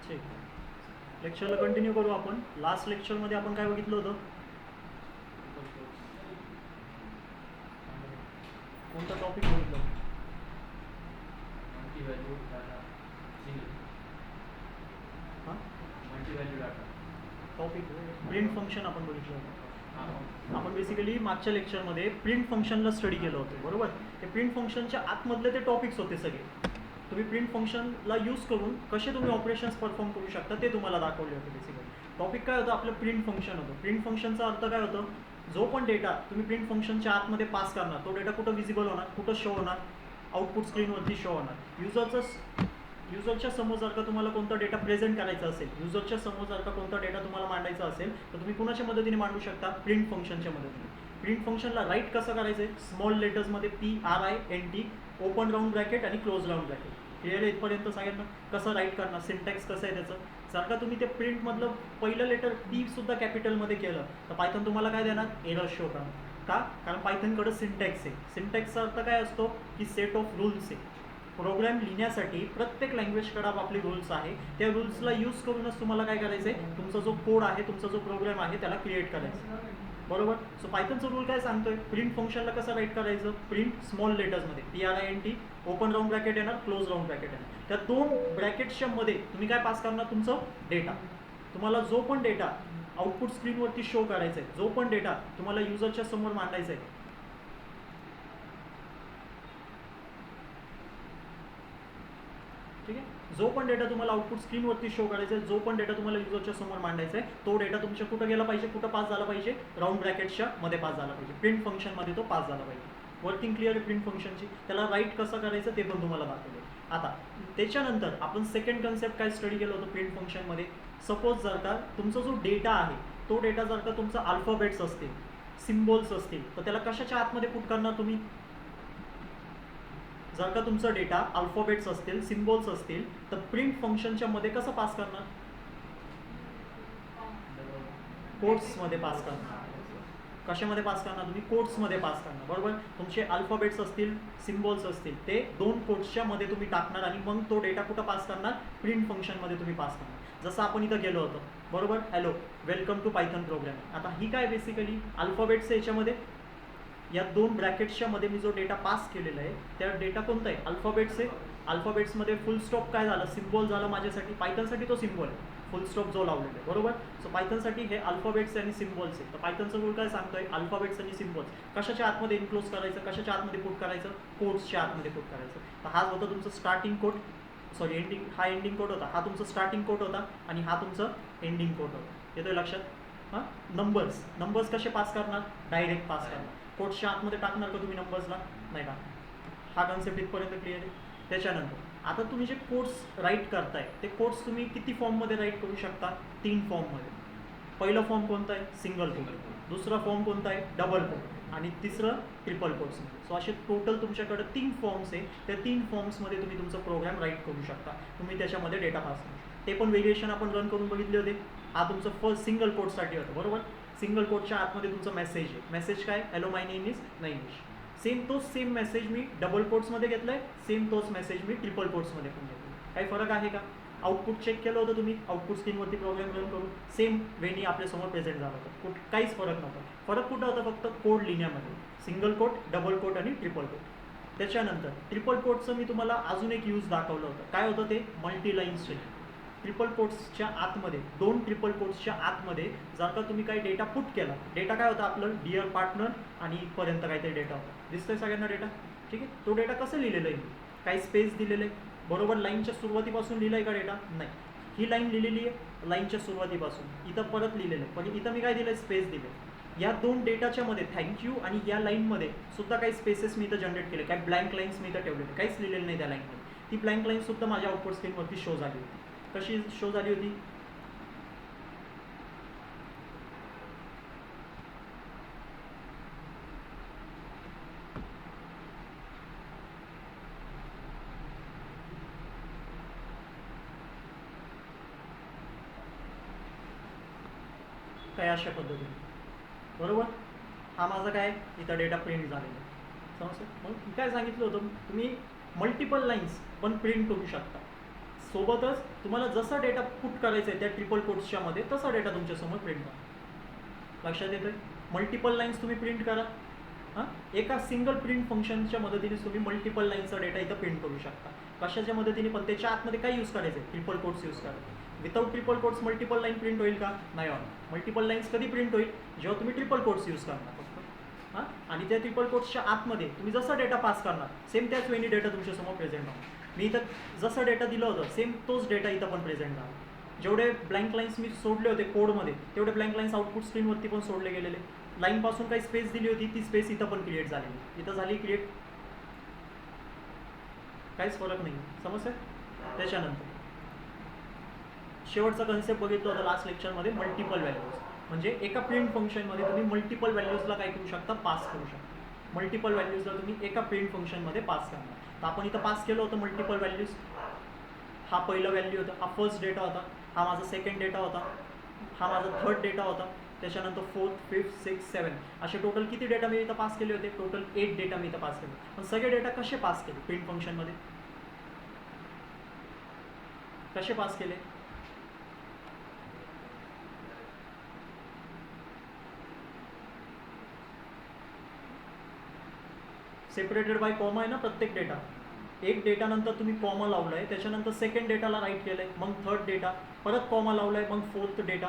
ठीक आहे. लेक्चरला कंटिन्यू करू आपण. लास्ट लेक्चरमध्ये आपण काय बघितलं होतं? कोणता टॉपिक बघितलं? हां, टॉपिक प्रिंट फंक्शन आपण बघितलं होतं. आपण बेसिकली मागच्या लेक्चरमध्ये प्रिंट फंक्शनला स्टडी केलं होतं, बरोबर. ते प्रिंट फंक्शनच्या आतमधले ते टॉपिक्स होते सगळे. तुम्ही प्रिंट फंक्शनला यूज करून कसे तुम्ही ऑपरेशन्स परफॉर्म करू शकता ते तुम्हाला दाखवले होते. बेसिकली टॉपिक काय होतं? आपलं प्रिंट फंक्शन होतं. प्रिंट फंक्शनचा अर्थ काय होतं? जो पण डेटा तुम्ही प्रिंट फंक्शनच्या आतमध्ये पास करणार तो डेटा कुठं विजिबल होणार, कुठं शो होणार? आउटपुट स्क्रीनवरती शो होणार. युजरच्या समोर जर का तुम्हाला कोणता डेटा प्रेझेंट करायचा असेल, युजरच्या समोर जर का कोणता डेटा तुम्हाला मांडायचा असेल तर तुम्ही कुणाच्या मदतीने मांडू शकता? प्रिंट फंक्शनच्या मदतीने. प्रिंट फंक्शनला राईट कसं करायचं आहे? स्मॉल लेटर्समध्ये PRINT, ओपन राऊंड ब्रॅकेट आणि क्लोज राऊंड ब्रॅकेट. क्लिअर इथपर्यंत सगळ्यांना? कसं राईट करणार, सिंटॅक्स कसं आहे त्याचं. जर का तुम्ही ते प्रिंटमधलं पहिलं लेटर P सुद्धा कॅपिटलमध्ये केलं तर पायथन तुम्हाला काय देणार? एरर शो करणार. का? कारण पायथनकडं सिंटॅक्स आहे. सिंटॅक्सचा अर्थ काय असतो की सेट ऑफ रूल्स आहे. प्रोग्राम लिहिण्यासाठी प्रत्येक लँग्वेजकडे आपली रूल्स आहे. त्या रूल्सला यूज करूनच तुम्हाला काय करायचं आहे? तुमचा जो कोड आहे, तुमचा जो प्रोग्राम आहे त्याला क्रिएट करायचं, बरोबर. सो पायथनचं रूल काय सांगतोय? प्रिंट फंक्शनला कसं राईट करायचं? प्रिंट स्मॉल लेटर्समध्ये PRINT, ओपन राऊंड ब्रॅकेट येणार, क्लोज राऊंड ब्रॅकेट येणार. त्या दोन ब्रॅकेट्सच्या मध्ये तुम्ही काय पास करणार? तुमचं डेटा. तुम्हाला जो पण डेटा आउटपुट स्क्रीनवरती शो करायचा आहे, जो पण डेटा तुम्हाला युजरच्या समोर मांडायचा आहे, ठीक आहे, जो पण डेटा तुम्हाला आउटपुट स्क्रीनवरती शो करायचा आहे, जो पण डेटा तुम्हाला युजरच्या समोर मांडायचा आहे, तो डेटा तुमच्या कुठं गेला पाहिजे? कुठं पास झाला पाहिजे? राऊंड ब्रॅकेटच्या मध्ये पास झाला पाहिजे. प्रिंट फंक्शनमध्ये तो पास झाला पाहिजे. वर्किंग क्लिअर आहे प्रिंट फंक्शनची. त्याला राईट कसं करायचं ते पण तुम्हाला दाखवलं. आता त्याच्यानंतर आपण सेकंड कन्सेप्ट काय स्टडी केलं होतं प्रिंट फंक्शनमध्ये? सपोज जर का तुमचा जो डेटा आहे तो डेटा जर का तुमचा अल्फाबेट्स असतील, सिम्बॉल्स असतील, तर त्याला कशाच्या आतमध्ये पुट करणार तुम्ही? जर का तुमचा डेटा अल्फाबेट्स असतील, सिम्बॉल्स असतील, तर प्रिंट फंक्शनच्या मध्ये कसं पास करणार? कोट्समध्ये पास करणार. कशामध्ये पास करणार तुम्ही? कोट्समध्ये पास करणार, बरोबर. तुमचे अल्फाबेट्स असतील, सिम्बॉल्स असतील, ते दोन कोट्सच्या मध्ये तुम्ही टाकणार आणि मग तो डेटा कुठं पास करणार? प्रिंट फंक्शनमध्ये तुम्ही पास करणार. जसं आपण इथं गेलो होतो, बरोबर. Hello, welcome to Python programming. आता ही काय बेसिकली अल्फाबेट्स याच्यामध्ये, या दोन ब्रॅकेट्सच्या मध्ये मी जो डेटा पास केलेला आहे त्या डेटा कोणता आहे? अल्फाबेट्स आहे. अल्फाबेट्समध्ये फुल स्टॉप काय झालं? सिम्बॉल झालं माझ्यासाठी. पायथनसाठी तो सिम्बॉल आहे फुल स्टॉप जो लावलेला आहे, बरोबर. सो पायथनसाठी हे अल्फाबेट्स आणि सिम्बॉल्स आहे. तर पायथनचं रूल काय सांगतोय? अल्फाबेट्स आणि सिम्बॉल्स कशाच्या आतमध्ये इन्क्लोज करायचं, कशाच्या आतमध्ये पुट करायचं? कोड्सच्या आतमध्ये पुट करायचं. तर हा होता तुमचं स्टार्टिंग कोड, सॉरी एंडिंग, हा एंडिंग कोड होता. हा तुमचा स्टार्टिंग कोड होता आणि हा तुमचं एंडिंग कोड होता. येतोय लक्षात? हां, नंबर्स कसे पास करणार? डायरेक्ट पास करणार. कोड्सच्या आतमध्ये टाकणार का तुम्ही नंबर्सला? नाही टाकणार. हा कन्सेप्ट इथपर्यंत क्लिअर आहे. त्याच्यानंतर आता तुम्ही जे कोड्स राईट करताय ते कोड्स तुम्ही किती फॉर्ममध्ये राईट करू शकता? 3 फॉर्ममध्ये. पहिलं फॉर्म कोणता आहे? Single code. दुसरा फॉर्म कोणता आहे? Double quote. आणि तिसरं ट्रिपल कोड्समध्ये. सो असे टोटल तुमच्याकडे 3 फॉर्म्स आहे. त्या 3 फॉर्म्समध्ये तुम्ही तुमचा प्रोग्राम राईट करू शकता. तुम्ही त्याच्यामध्ये डेटा पास करू. ते पण व्हेरिएशन आपण रन करून बघितले होते. हा तुमचं फर्स्ट सिंगल कोडसाठी होतं, बरोबर. सिंगल कोडच्या आतमध्ये तुमचा मेसेज आहे. मेसेज काय? Hello my name is Nainish. Same message मी डबल कोट्समध्ये घेतलाय, सेम तोच मेसेज मी ट्रिपल कोट्समध्ये पण घेतला. काही फरक आहे का? आउटपुट चेक केलं होतं तुम्ही आउटपुट स्क्रीनवरती प्रोग्राम रन करून, सेम वेनी आपल्यासमोर प्रेझेंट झालं होतं. काहीच फरक नव्हता. फरक कुठं होता? फक्त कोड लिहिण्यामध्ये. सिंगल कोट, डबल कोट आणि ट्रिपल कोट. त्याच्यानंतर ट्रिपल कोटचं मी तुम्हाला अजून एक यूज दाखवलं होतं. काय होतं ते? मल्टीलाईन स्ट्रिंग. ट्रिपल कोट्सच्या आतमध्ये, 2 ट्रिपल कोट्सच्या आतमध्ये जर का तुम्ही काही डेटा पुट केला, डेटा काय होता आपलं? डिअर पार्टनर आणि इथपर्यंत काहीतरी डेटा होता. दिसतोय सगळ्यांना डेटा? ठीक आहे. तो डेटा कसं लिहिलेलं आहे? काही स्पेस दिलेलं आहे, बरोबर. लाईनच्या सुरुवातीपासून लिहिलं आहे का डेटा? नाही. ही लाईन लिहिलेली आहे लाईनच्या सुरुवातीपासून, इथं परत लिहिलेलं आहे, पण इथं मी काय दिलं? स्पेस दिले. या 2 डेटाच्या मध्ये थँक्यू आणि या लाईनमध्ये सुद्धा काही स्पेसेस मी इथं जनरेट केले, काही ब्लँक लाईन्स मी इथं ठेवलेले, काहीच लिहिलेलं नाही त्या लाईनमध्ये. ती ब्लँक लाईन सुद्धा माझ्या आउटपुट स्क्रीनवरती शो झाली होती. कशी शो झाली होती? काय अशा पद्धतीने, बरोबर. हा माझा काय? इथं डेटा प्रिंट झालेला आहे. समजतं? मग काय सांगितलं होतं? तुम्ही मल्टिपल लाईन्स पण प्रिंट करू शकता. सोबतच तुम्हाला जसा डेटा पुट करायचा आहे त्या ट्रिपल कोट्सच्या मध्ये तसा डेटा तुमच्यासमोर प्रिंट करा. लक्षात येतोय? मल्टिपल लाईन्स तुम्ही प्रिंट करा. हां, एका सिंगल प्रिंट फंक्शनच्या मदतीने तुम्ही मल्टिपल लाईनचा डेटा इथं प्रिंट करू शकता. कशाच्या मदतीने? पण त्याच्या आतमध्ये काय यूज करायचं आहे? ट्रिपल कोट्स यूज करायचे. Without triple quotes multiple line print होईल का? नाही होणार. मल्टिपल लाईन्स कधी प्रिंट होईल? जेव्हा तुम्ही ट्रिपल कोट्स यूज करणार फक्त. हां, आणि त्या ट्रिपल कोट्सच्या आतमध्ये तुम्ही जसा डेटा पास करणार सेम त्याच वेळी डेटा तुमच्यासमोर प्रेझेंट होणार. मी इथं जसं डेटा दिलं होतं सेम तोच डेटा इथं पण प्रेझेंट झाला. जेवढे ब्लँक लाईन्स मी सोडले होते कोडमध्ये तेवढे ब्लँक लाईन्स आउटपुट स्क्रीनवरती पण सोडले गेलेले. लाईनपासून काही स्पेस दिली होती ती स्पेस इथं पण क्रिएट झालेली. इथं झाली क्रिएट, काहीच फरक नाही. समजतं? त्याच्यानंतर शेवटचा कन्सेप्ट बघितलं होतं लास्ट लेक्चरमध्ये, मल्टिपल व्हॅल्यूज. म्हणजे एका प्रिंट फंक्शनमध्ये तुम्ही मल्टिपल व्हॅल्यूजला काय करू शकता? पास करू शकता. मल्टिपल व्हॅल्यूजला तुम्ही एका प्रिंट फंक्शनमध्ये पास करणार. तर आपण इथं पास केलं होतं मल्टिपल व्हॅल्यूज. हा पहिला व्हॅल्यू होता, हा फर्स्ट डेटा होता, हा माझा सेकंड डेटा होता, हा माझा थर्ड डेटा होता, त्याच्यानंतर फोर्थ, फिफ्थ, सिक्स, सेवन, असे टोटल किती डेटा मी इथं पास केले होते? टोटल 8 डेटा मी इथं पास केले. पण सगळे डेटा कसे पास केले प्रिंट फंक्शनमध्ये? कसे पास केले? सेपरेटेड बाय कॉमा आहे ना प्रत्येक डेटा. एक डेटा नंतर तुम्ही कॉमा लावलाय, त्याच्यानंतर सेकंड डेटाला राईट केलंय, मग थर्ड डेटा, परत कॉमा लावलाय, मग फोर्थ डेटा.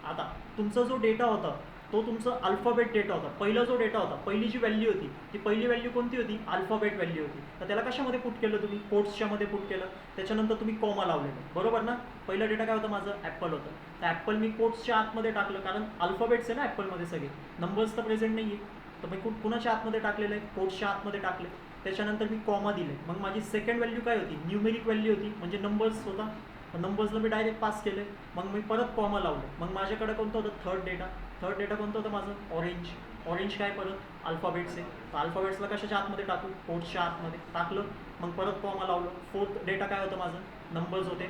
आता तुमचा जो डेटा होता तो तुमचा अल्फाबेट डेटा होता. पहिला जो डेटा होता, पहिली जी व्हॅल्यू होती ती पहिली व्हॅल्यू कोणती होती? अल्फाबेट व्हॅल्यू होती. तर त्याला कशामध्ये पुट केलं तुम्ही? कोट्सच्या मध्ये पुट केलं. त्याच्यानंतर तुम्ही कॉमा लावलेलं, बरोबर ना? पहिला डेटा काय होता माझं? ॲपल होतं. तर ॲपल मी कोट्सच्या आतमध्ये टाकलं, कारण अल्फाबेट्स आहे ना ॲपलमध्ये सगळे, नंबर्स तर प्रेझेंट नाही आहे. तर मी कुणाच्या आतमध्ये टाकलेलं आहे? कोट्सच्या आतमध्ये टाकले. त्याच्यानंतर मी कॉमा दिले. मग माझी सेकंड व्हॅल्यू काय होती? न्यूमेरिक व्हॅल्यू होती, म्हणजे नंबर्स होता. नंबर्सला मी डायरेक्ट पास केले. मग मी परत कॉमा लावले. मग माझ्याकडे कोणतं होतं? Third data. थर्ड डेटा कोणतं होतं माझं? ऑरेंज. ऑरेंज काय? परत अल्फाबेट्स आहे. तर अल्फाबेट्सला कशाच्या आतमध्ये टाकू? कोट्सच्या आतमध्ये टाकलं. मग परत कॉमा लावलं. फोर्थ डेटा काय होतं माझं? नंबर्स होते.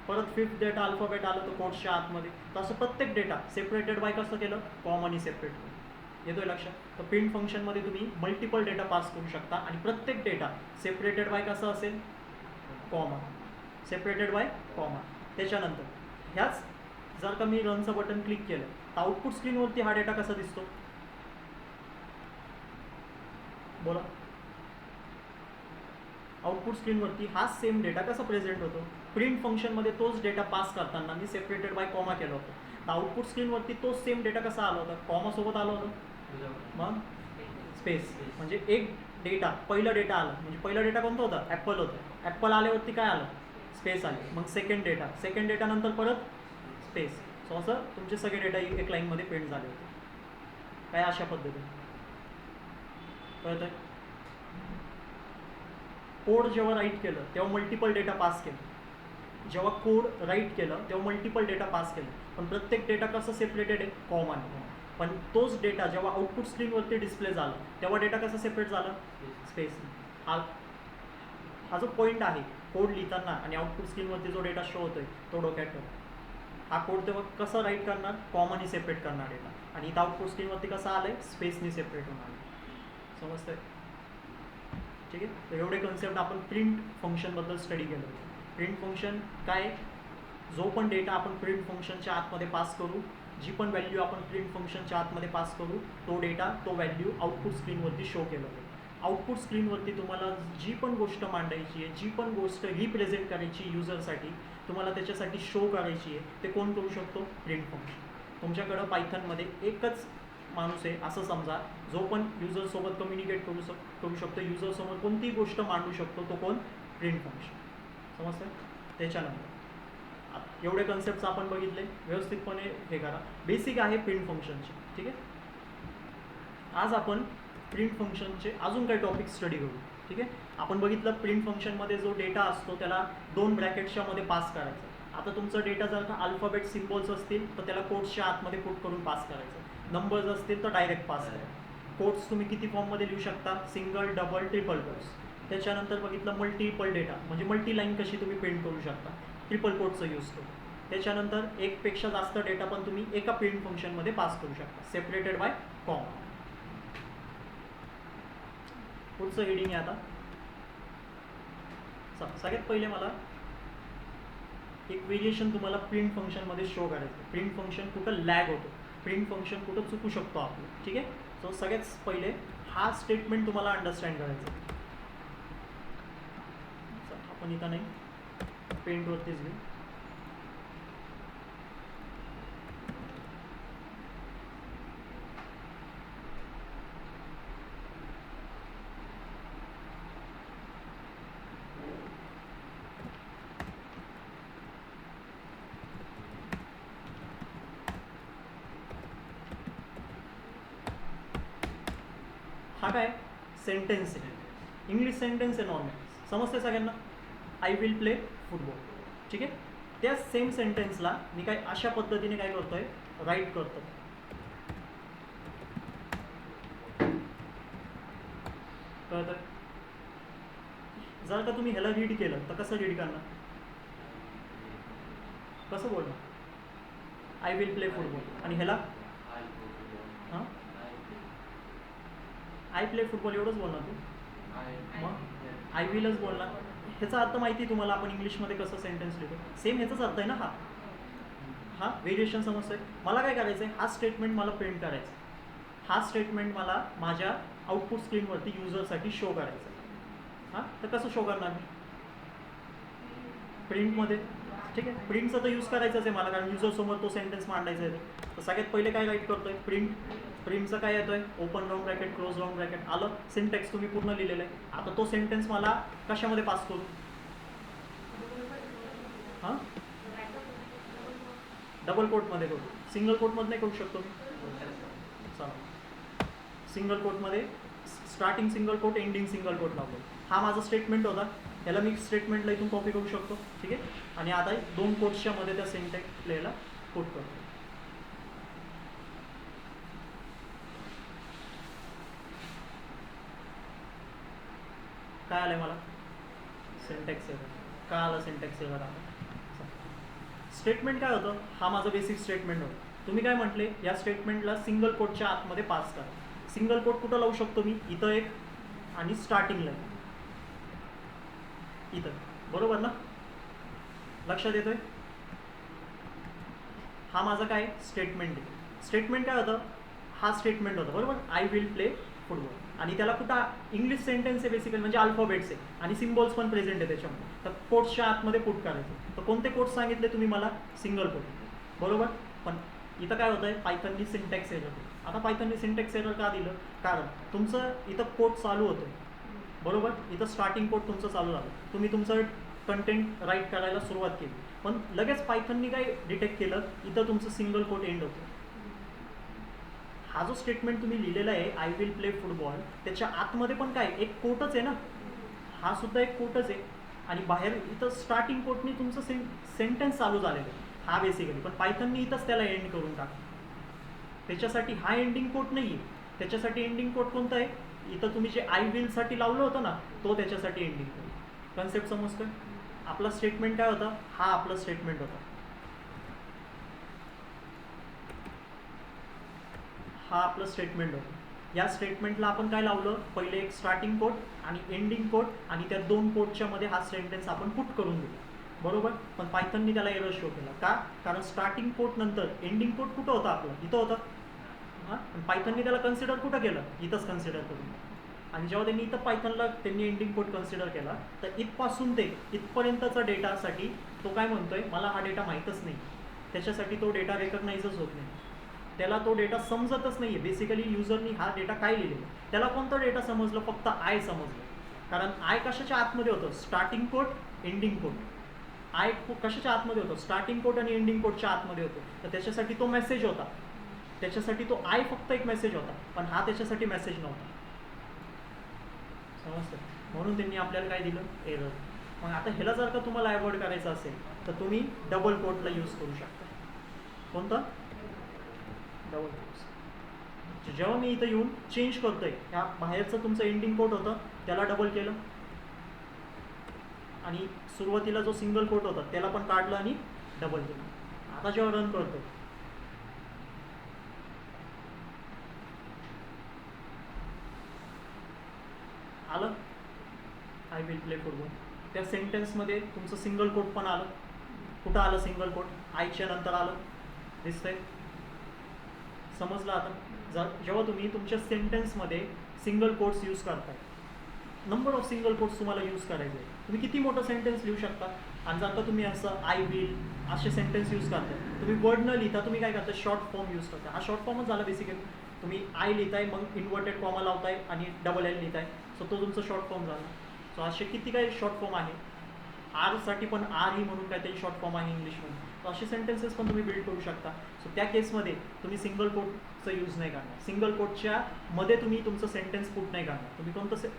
परत फिफ्थ डेटा अल्फाबेट आलं तर कोट्सच्या आतमध्ये. तर असं प्रत्येक डेटा सेपरेटेड बाय कसं केलं? कॉमानी सेपरेट केलं. येतोय लक्षात? तर प्रिंट फंक्शनमध्ये तुम्ही मल्टिपल डेटा पास करू शकता आणि प्रत्येक डेटा सेपरेटेड बाय कसं असेल? कॉमा. Separated by comma. त्याच्यानंतर ह्याच जर का मी रनचं बटन क्लिक केलं तर आउटपुट स्क्रीनवरती हा डेटा कसा दिसतो? बोला. आउटपुट स्क्रीनवरती हा सेम डेटा कसा प्रेझेंट होतो? प्रिंट फंक्शनमध्ये तोच डेटा पास करताना मी सेपरेटेड बाय कॉमा केलं होतं. तर आउटपुट स्क्रीनवरती तोच सेम डेटा कसा आला होता? कॉमासोबत आला होता. मग स्पेस, म्हणजे एक डेटा, पहिला डेटा आला, म्हणजे पहिला डेटा कोणता होता? ॲपल होतं. ॲपल आल्यावरती काय आलं? स्पेस आली. मग सेकंड डेटा, सेकंड डेटा नंतर परत स्पेस. सो असं तुमचे सगळे डेटा एक लाईनमध्ये प्रिंट झाले होते. काय अशा पद्धतीने कळतंय? कोड जेव्हा राईट केलं तेव्हा मल्टिपल डेटा पास केलं. जेव्हा कोड राईट केलं तेव्हा मल्टिपल डेटा पास केलं. पण प्रत्येक डेटा कसं सेपरेटेड आहे? कॉमाने. पण तोच डेटा जेव्हा आउटपुट स्क्रीनवरती डिस्प्ले झाला तेव्हा डेटा कसा सेपरेट झाला? स्पेस. हा जो पॉईंट आहे कोड लिहिताना आणि आउटपुट स्क्रीनवरती जो डेटा शो होतोय तो डोक्यात ठेवा. हा कोड तेव्हा कसं राईट करणार? कॉमानी सेपरेट करणार डेटा. आणि इथं आउटपुट स्क्रीनवरती कसं आलंय? स्पेसनी सेपरेट होणार. समजतंय? ठीक आहे. तर एवढे कन्सेप्ट आपण प्रिंट फंक्शनबद्दल स्टडी केलं होतं. प्रिंट फंक्शन काय? जो पण डेटा आपण प्रिंट फंक्शनच्या आतमध्ये पास करू, जी पण व्हॅल्यू आपण प्रिंट फंक्शनच्या आतमध्ये पास करू, तो डेटा, तो व्हॅल्यू आउटपुट स्क्रीनवरती शो केलं होतं. आउटपुट स्क्रीनवरती तुम्हाला जी पण गोष्ट मांडायची आहे, जी पण गोष्ट रिप्रेझेंट करायची युजरसाठी, तुम्हाला त्याच्यासाठी शो करायची आहे, ते कोण करू शकतो? Print function. तुमच्याकडं पायथनमध्ये एकच माणूस आहे असं समजा, जो पण युजरसोबत कम्युनिकेट करू शकतो, युजरसमोर कोणतीही गोष्ट मांडू शकतो, तो कोण? Print function. समजतं? त्याच्यानंतर एवढे कन्सेप्ट आपण बघितले, व्यवस्थितपणे हे करा. बेसिक आहे प्रिंट फंक्शनचे. ठीक आहे. आज आपण प्रिंट फंक्शनचे अजून काही टॉपिक स्टडी करू. ठीक आहे. आपण बघितलं प्रिंट फंक्शनमध्ये जो डेटा असतो त्याला 2 ब्रॅकेट्सच्या मध्ये पास करायचा. आता तुमचा डेटा जर का अल्फाबेट सिम्बॉल्स असतील तर त्याला कोट्सच्या आतमध्ये पुट करून पास करायचं. नंबर्स असतील तर डायरेक्ट पास करायचं. कोट्स तुम्ही किती फॉर्ममध्ये लिहू शकता? Single, double, triple quotes. त्याच्यानंतर बघितलं मल्टिपल डेटा, म्हणजे मल्टी लाईन कशी तुम्ही प्रिंट करू शकता? ट्रिपल कोटचा यूज करू. त्याच्यानंतर एकपेक्षा जास्त डेटा पण तुम्ही एका प्रिंट फंक्शनमध्ये पास करू शकता, सेपरेटेड बाय कॉमा. पुढचं हेडिंग आहे आता. सगळ्यात पहिले मला एक व्हेरिएशन तुम्हाला प्रिंट फंक्शनमध्ये शो करायचं. प्रिंट फंक्शन कुठं लॅग होतो, प्रिंट फंक्शन कुठं चुकू शकतो आपलं, ठीक आहे. सो सगळ्यात पहिले हा स्टेटमेंट तुम्हाला अंडरस्टँड करायचं. आपण इथं नाही पेंटवरतीच घेऊ. हा काय सेंटेन्स आहे, इंग्लिश सेंटेन्स आहे नॉर्मल, समजते सगळ्यांना. आय विल प्ले फुटबॉल, ठीक आहे. त्या सेम सेंटेन्सला मी काय अशा पद्धतीने काय करतोय, राईट करतो. कळतं? जर का तुम्ही ह्याला रीड केलं तर कसं रीड करणार, कसं बोलणार, आय विल प्ले फुटबॉल, आणि ह्याला हां आय प्ले फुटबॉल एवढंच बोलणार तू, मग आय विलच बोलणार. ह्याचा अर्थ माहिती तुम्हाला, आपण इंग्लिशमध्ये कसं सेंटेन्स लिहितो सेम ह्याचाच अर्थ आहे ना हा. हा व्हेरिएशन समजतंय. मला काय करायचं आहे, हा स्टेटमेंट मला प्रिंट करायचा, हा स्टेटमेंट मला माझ्या आउटपुट स्क्रीनवरती युजरसाठी शो करायचं. हां तर कसं शो करणार मी, प्रिंटमध्ये, ठीक आहे. प्रिंटचं तर यूज करायचंच आहे मला, कारण युजरसमोर तो सेंटेन्स मांडायचा आहे. तर सगळ्यात पहिले काय राईट करतोय, प्रिंटचं काय येतोय, open round bracket close round bracket आलं, सिंटॅक्स तुम्ही पूर्ण लिहिलेलं आहे. आता तो सेंटेन्स मला कशामध्ये पास करू, हां डबल कोटमध्ये करू, सिंगल कोटमध्ये नाही करू शकतो मी. चला सिंगल कोटमध्ये, starting single quote ending single quote लावतो. हा माझा स्टेटमेंट होता, याला मी स्टेटमेंटला इथून कॉपी करू शकतो, ठीक आहे. आणि आता दोन कोट्सच्या मध्ये त्या सिंटॅक्स प्लेला कोट करतो. काय आलंय मला, सिंटॅक्स एरर. काय आलं सिंटॅक्स एरर आलं. स्टेटमेंट काय होतं, हा माझं बेसिक स्टेटमेंट होतं. तुम्ही काय म्हटले, या स्टेटमेंटला सिंगल कोटच्या आतमध्ये पास करा. सिंगल कोट कुठं लावू शकतो मी, इथं एक, आणि स्टार्टिंगला इथं, बरोबर ना, लक्षात येतोय. हा माझा काय स्टेटमेंट आहे. स्टेटमेंट काय होतं, हा स्टेटमेंट होतं बरोबर, आय विल प्ले फुटबॉल, आणि त्याला कुठं इंग्लिश सेंटेन्स आहे बेसिकली, म्हणजे अल्फाबेट्स आहे आणि सिम्बॉल्स पण प्रेझेंट आहे त्याच्यामध्ये. तर कोट्सच्या आतमध्ये पुट करायचं. तर कोणते कोट्स सांगितले तुम्ही मला, सिंगल कोट, बरोबर. पण इथं काय होतं आहे, पायथननी सिंटॅक्स एरर. आता पायथननी सिंटॅक्स एरर का दिलं, कारण तुमचं इथं कोट चालू होतं, बरोबर. इथं स्टार्टिंग कोट तुमचं चालू झालं, तुम्ही तुमचं कंटेंट राईट करायला सुरुवात केली, पण लगेच पायथननी काय डिटेक्ट केलं, इथं तुमचं सिंगल कोट एंड होतं. हा जो स्टेटमेंट तुम्ही लिहिलेला आहे, आय विल प्ले फुटबॉल, त्याच्या आतमध्ये पण काय एक कोटच आहे ना, हा सुद्धा एक कोटच आहे. आणि बाहेर इथं स्टार्टिंग कोटनी तुमचं सेंटेन्स चालू झालेलं आहे, हा बेसिकली. पण पायथननी इथंच त्याला एंड करून टाकलं. त्याच्यासाठी हा एंडिंग कोट नाही आहे, त्याच्यासाठी एंडिंग कोट कोणता आहे, इथं तुम्ही जे आय विलसाठी लावलं होतं ना, तो त्याच्यासाठी एंडिंग कोट. कन्सेप्ट समजतोय. आपला स्टेटमेंट काय होता, हा आपलं स्टेटमेंट होता, हा आपलं स्टेटमेंट होतं. या स्टेटमेंटला आपण काय लावलं, पहिले एक स्टार्टिंग कोट आणि एंडिंग कोट, आणि त्या दोन कोटच्या मध्ये हा सेंटेन्स आपण पुट करून दिला, बरोबर. पण पायथननी त्याला एरर शो केला का, कारण स्टार्टिंग कोट नंतर एंडिंग कोट कुठं होतं आपलं, इथं होतं. हां पण पायथननी त्याला कन्सिडर कुठं केलं, इथंच कन्सिडर करून. आणि जेव्हा त्यांनी इथं पायथनला त्यांनी एंडिंग कोट कन्सिडर केला, तर इथपासून ते इथपर्यंतचा डेटासाठी तो काय म्हणतोय, मला हा डेटा माहीतच नाही, त्याच्यासाठी तो डेटा रेकग्नाइजच होत नाही, त्याला तो डेटा समजतच नाही आहे. बेसिकली युजरनी हा डेटा काय लिहिलेला, त्याला कोणता डेटा समजलं, फक्त आय समजलं. कारण आय कशाच्या आतमध्ये होतं, स्टार्टिंग कोट एंडिंग कोट. आय कशाच्या आतमध्ये होतं, स्टार्टिंग कोट आणि एंडिंग कोटच्या आतमध्ये होतं. तर त्याच्यासाठी तो मेसेज होता, त्याच्यासाठी तो आय फक्त एक मेसेज होता, पण हा त्याच्यासाठी मेसेज नव्हता. समजतं. म्हणून त्यांनी आपल्याला काय दिलं, एरर. मग आता ह्याला जर का तुम्हाला अवॉइड करायचं असेल, तर तुम्ही डबल कोटला यूज करू शकता. कोणतं, डबल कोट्स. जेव्हा मी इथं येऊन चेंज करतोय, ह्या बाहेरचं तुमचं एंडिंग कोट होतं त्याला डबल केलं, आणि सुरुवातीला जो सिंगल कोट होता त्याला पण काढलं आणि डबल केलं. आता जेव्हा रन करतो, आलं आय विल प्ले फुटबॉल, त्या सेंटेन्समध्ये तुमचं सिंगल कोट पण आलं, कुठं आलं सिंगल कोट? आयच्या नंतर आलं, दिसतंय? समजलं आता? जेव्हा तुम्ही तुमच्या सेंटेन्समध्ये सिंगल कोट्स यूज करताय, नंबर ऑफ सिंगल कोट्स तुम्हाला यूज करायचे आहे. तुम्ही किती मोठं सेंटेन्स लिहू शकता. आणि जर का तुम्ही असं आय विल असे सेंटेन्स यूज करताय, तुम्ही वर्ड न लिहिता तुम्ही काय करता, शॉर्ट फॉर्म यूज करता. हा शॉर्ट फॉर्मच झाला बेसिकली. तुम्ही आय लिहिताय, मग इन्व्हर्टेड कॉमा लावताय आणि डबल एल लिहिताय, सो तो तुमचा शॉर्ट फॉर्म झाला. सो असे किती काही शॉर्ट फॉर्म आहे. आरसाठी पण आर ही म्हणून काहीतरी शॉर्ट फॉर्म आहे इंग्लिशमध्ये. तर असे सेंटेन्सेस पण तुम्ही बिल्ड करू शकता. सो त्या केसमध्ये तुम्ही सिंगल कोटचं यूज नाही करणार. सिंगल कोटच्या मध्ये तुम्ही तुमचं सेंटेन्स पुट नाही करणार. तुम्ही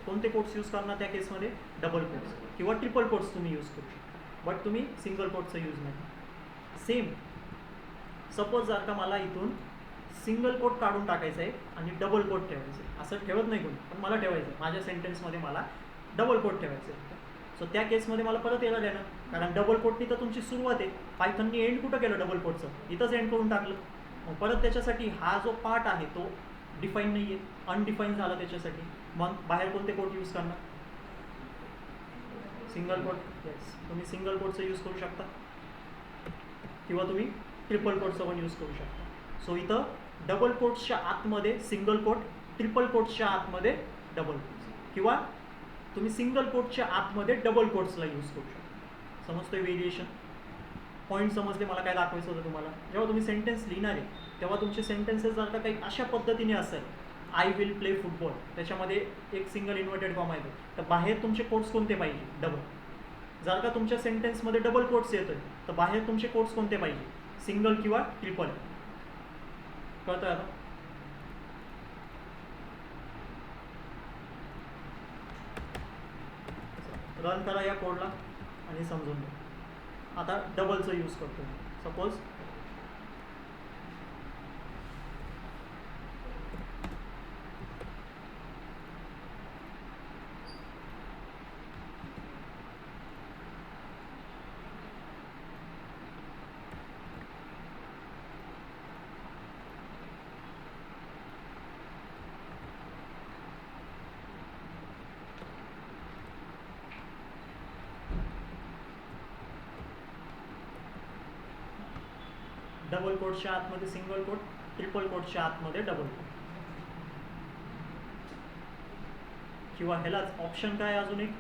कोणते कोट्स यूज करणार त्या केसमध्ये? डबल कोट्स किंवा ट्रिपल कोट्स तुम्ही यूज करू शकता, बट तुम्ही सिंगल कोटचं यूज नाही करणार. सेम सपोज जर का मला इथून सिंगल कोट काढून टाकायचं आहे आणि डबल कोट ठेवायचं आहे, असं ठेवत नाही कोणी, पण मला ठेवायचं आहे. माझ्या सेंटेन्समध्ये मला डबल कोट ठेवायचं आहे. सो त्या केसमध्ये मला परत यायला देणं, कारण डबल कोटनी तर तुमची सुरुवात आहे. पायथननी एंड कुठं केलं डबल कोटचं? इथंच एंड करून टाकलं. मग परत त्याच्यासाठी हा जो पार्ट आहे तो डिफाईन नाही आहे, अनडिफाईन झाला त्याच्यासाठी. मग बाहेर कोणते कोट यूज करणार? Single quote. येस, तुम्ही सिंगल कोटचं यूज करू शकता किंवा तुम्ही ट्रिपल कोटचं पण यूज करू शकता. सो इथं डबल कोट्सच्या आतमध्ये सिंगल कोट, ट्रिपल कोट्सच्या आतमध्ये डबल कोट्स, किंवा तुम्ही सिंगल कोटच्या आतमध्ये डबल कोट्सला यूज करू शकता. समजतोय व्हेरिएशन? पॉईंट समजले मला काय दाखवायचं होतं तुम्हाला? जेव्हा तुम्ही सेंटेन्स लिहिणार आहे तेव्हा तुमचे सेंटेन्सेस जर का काही अशा पद्धतीने असेल, आय विल प्ले फुटबॉल, त्याच्यामध्ये एक सिंगल इन्व्हर्टेड कॉमा येतो, तर बाहेर तुमचे कोट्स कोणते पाहिजे? डबल. जर का तुमच्या सेंटेन्समध्ये डबल कोट्स येतोय तर बाहेर तुमचे कोट्स कोणते पाहिजे? सिंगल किंवा ट्रिपल. कळतंय आता? रन करा या कोडला आणि समजून घ्या. आता डबलचं यूज करतो. सपोज डबल कोटच्या आतमध्ये सिंगल कोट, ट्रिपल कोटच्या आतमध्ये डबल कोट, किंवा ह्यालाच ऑप्शन काय अजून एक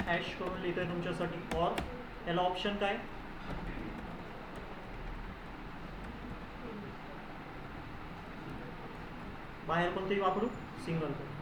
हॅश करून लिहितोय तुमच्यासाठी. और ह्याला ऑप्शन काय? बाहेर कोणतेही वापरू, सिंगल कोट.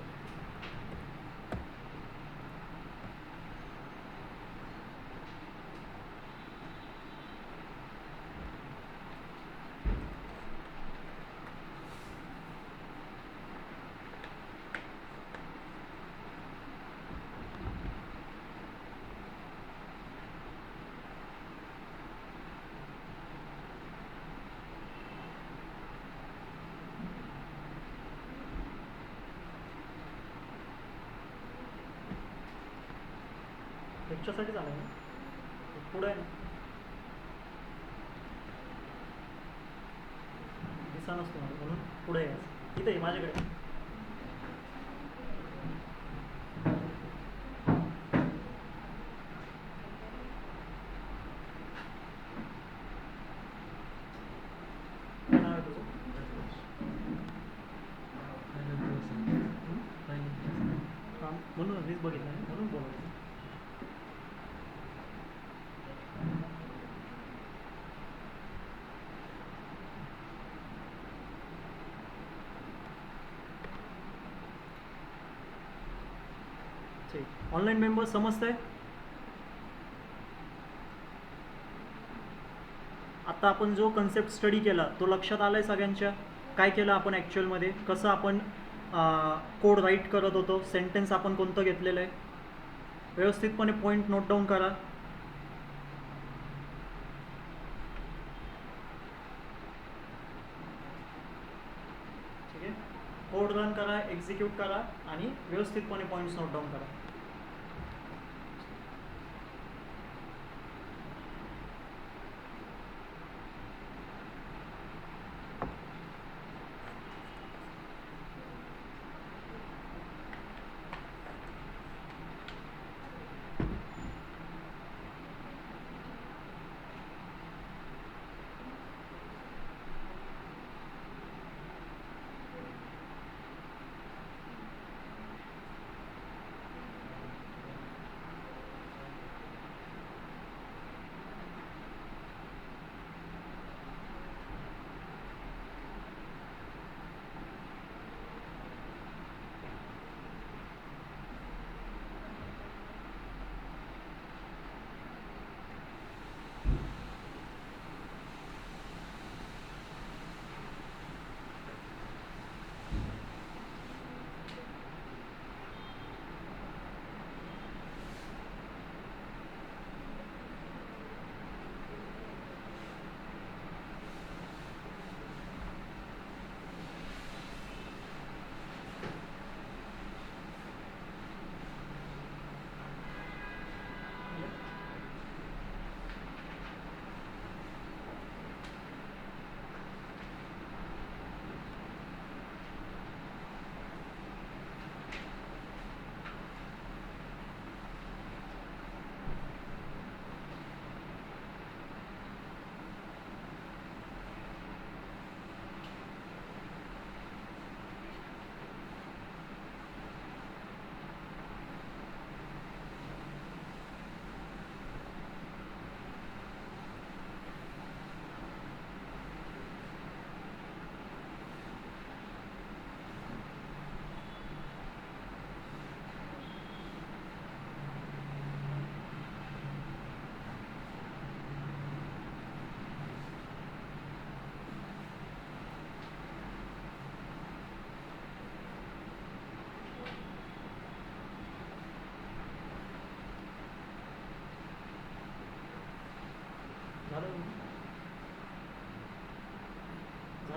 ह्याच्यासाठी झालं ना पुढे आहे ना, दिसा नसतो मला म्हणून पुढे यायचं. इथे माझ्याकडे नाव आहे तुझं? म्हणून मीच बघितलं नाही म्हणून बोलतो. ऑनलाईन मेंबर समजतंय? आता आपण जो कन्सेप्ट स्टडी केला तो लक्षात आलाय सगळ्यांच्या? काय केलं आपण ॲक्च्युअलमध्ये, कसं आपण कोड राईट करत होतो, सेंटेन्स आपण कोणतं घेतलेलं आहे, व्यवस्थितपणे पॉईंट नोट डाऊन करा. ठीक आहे, कोड रन करा, एक्झिक्यूट करा आणि व्यवस्थितपणे पॉईंट्स नोट डाऊन करा.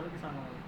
कळलं की सांगा मला.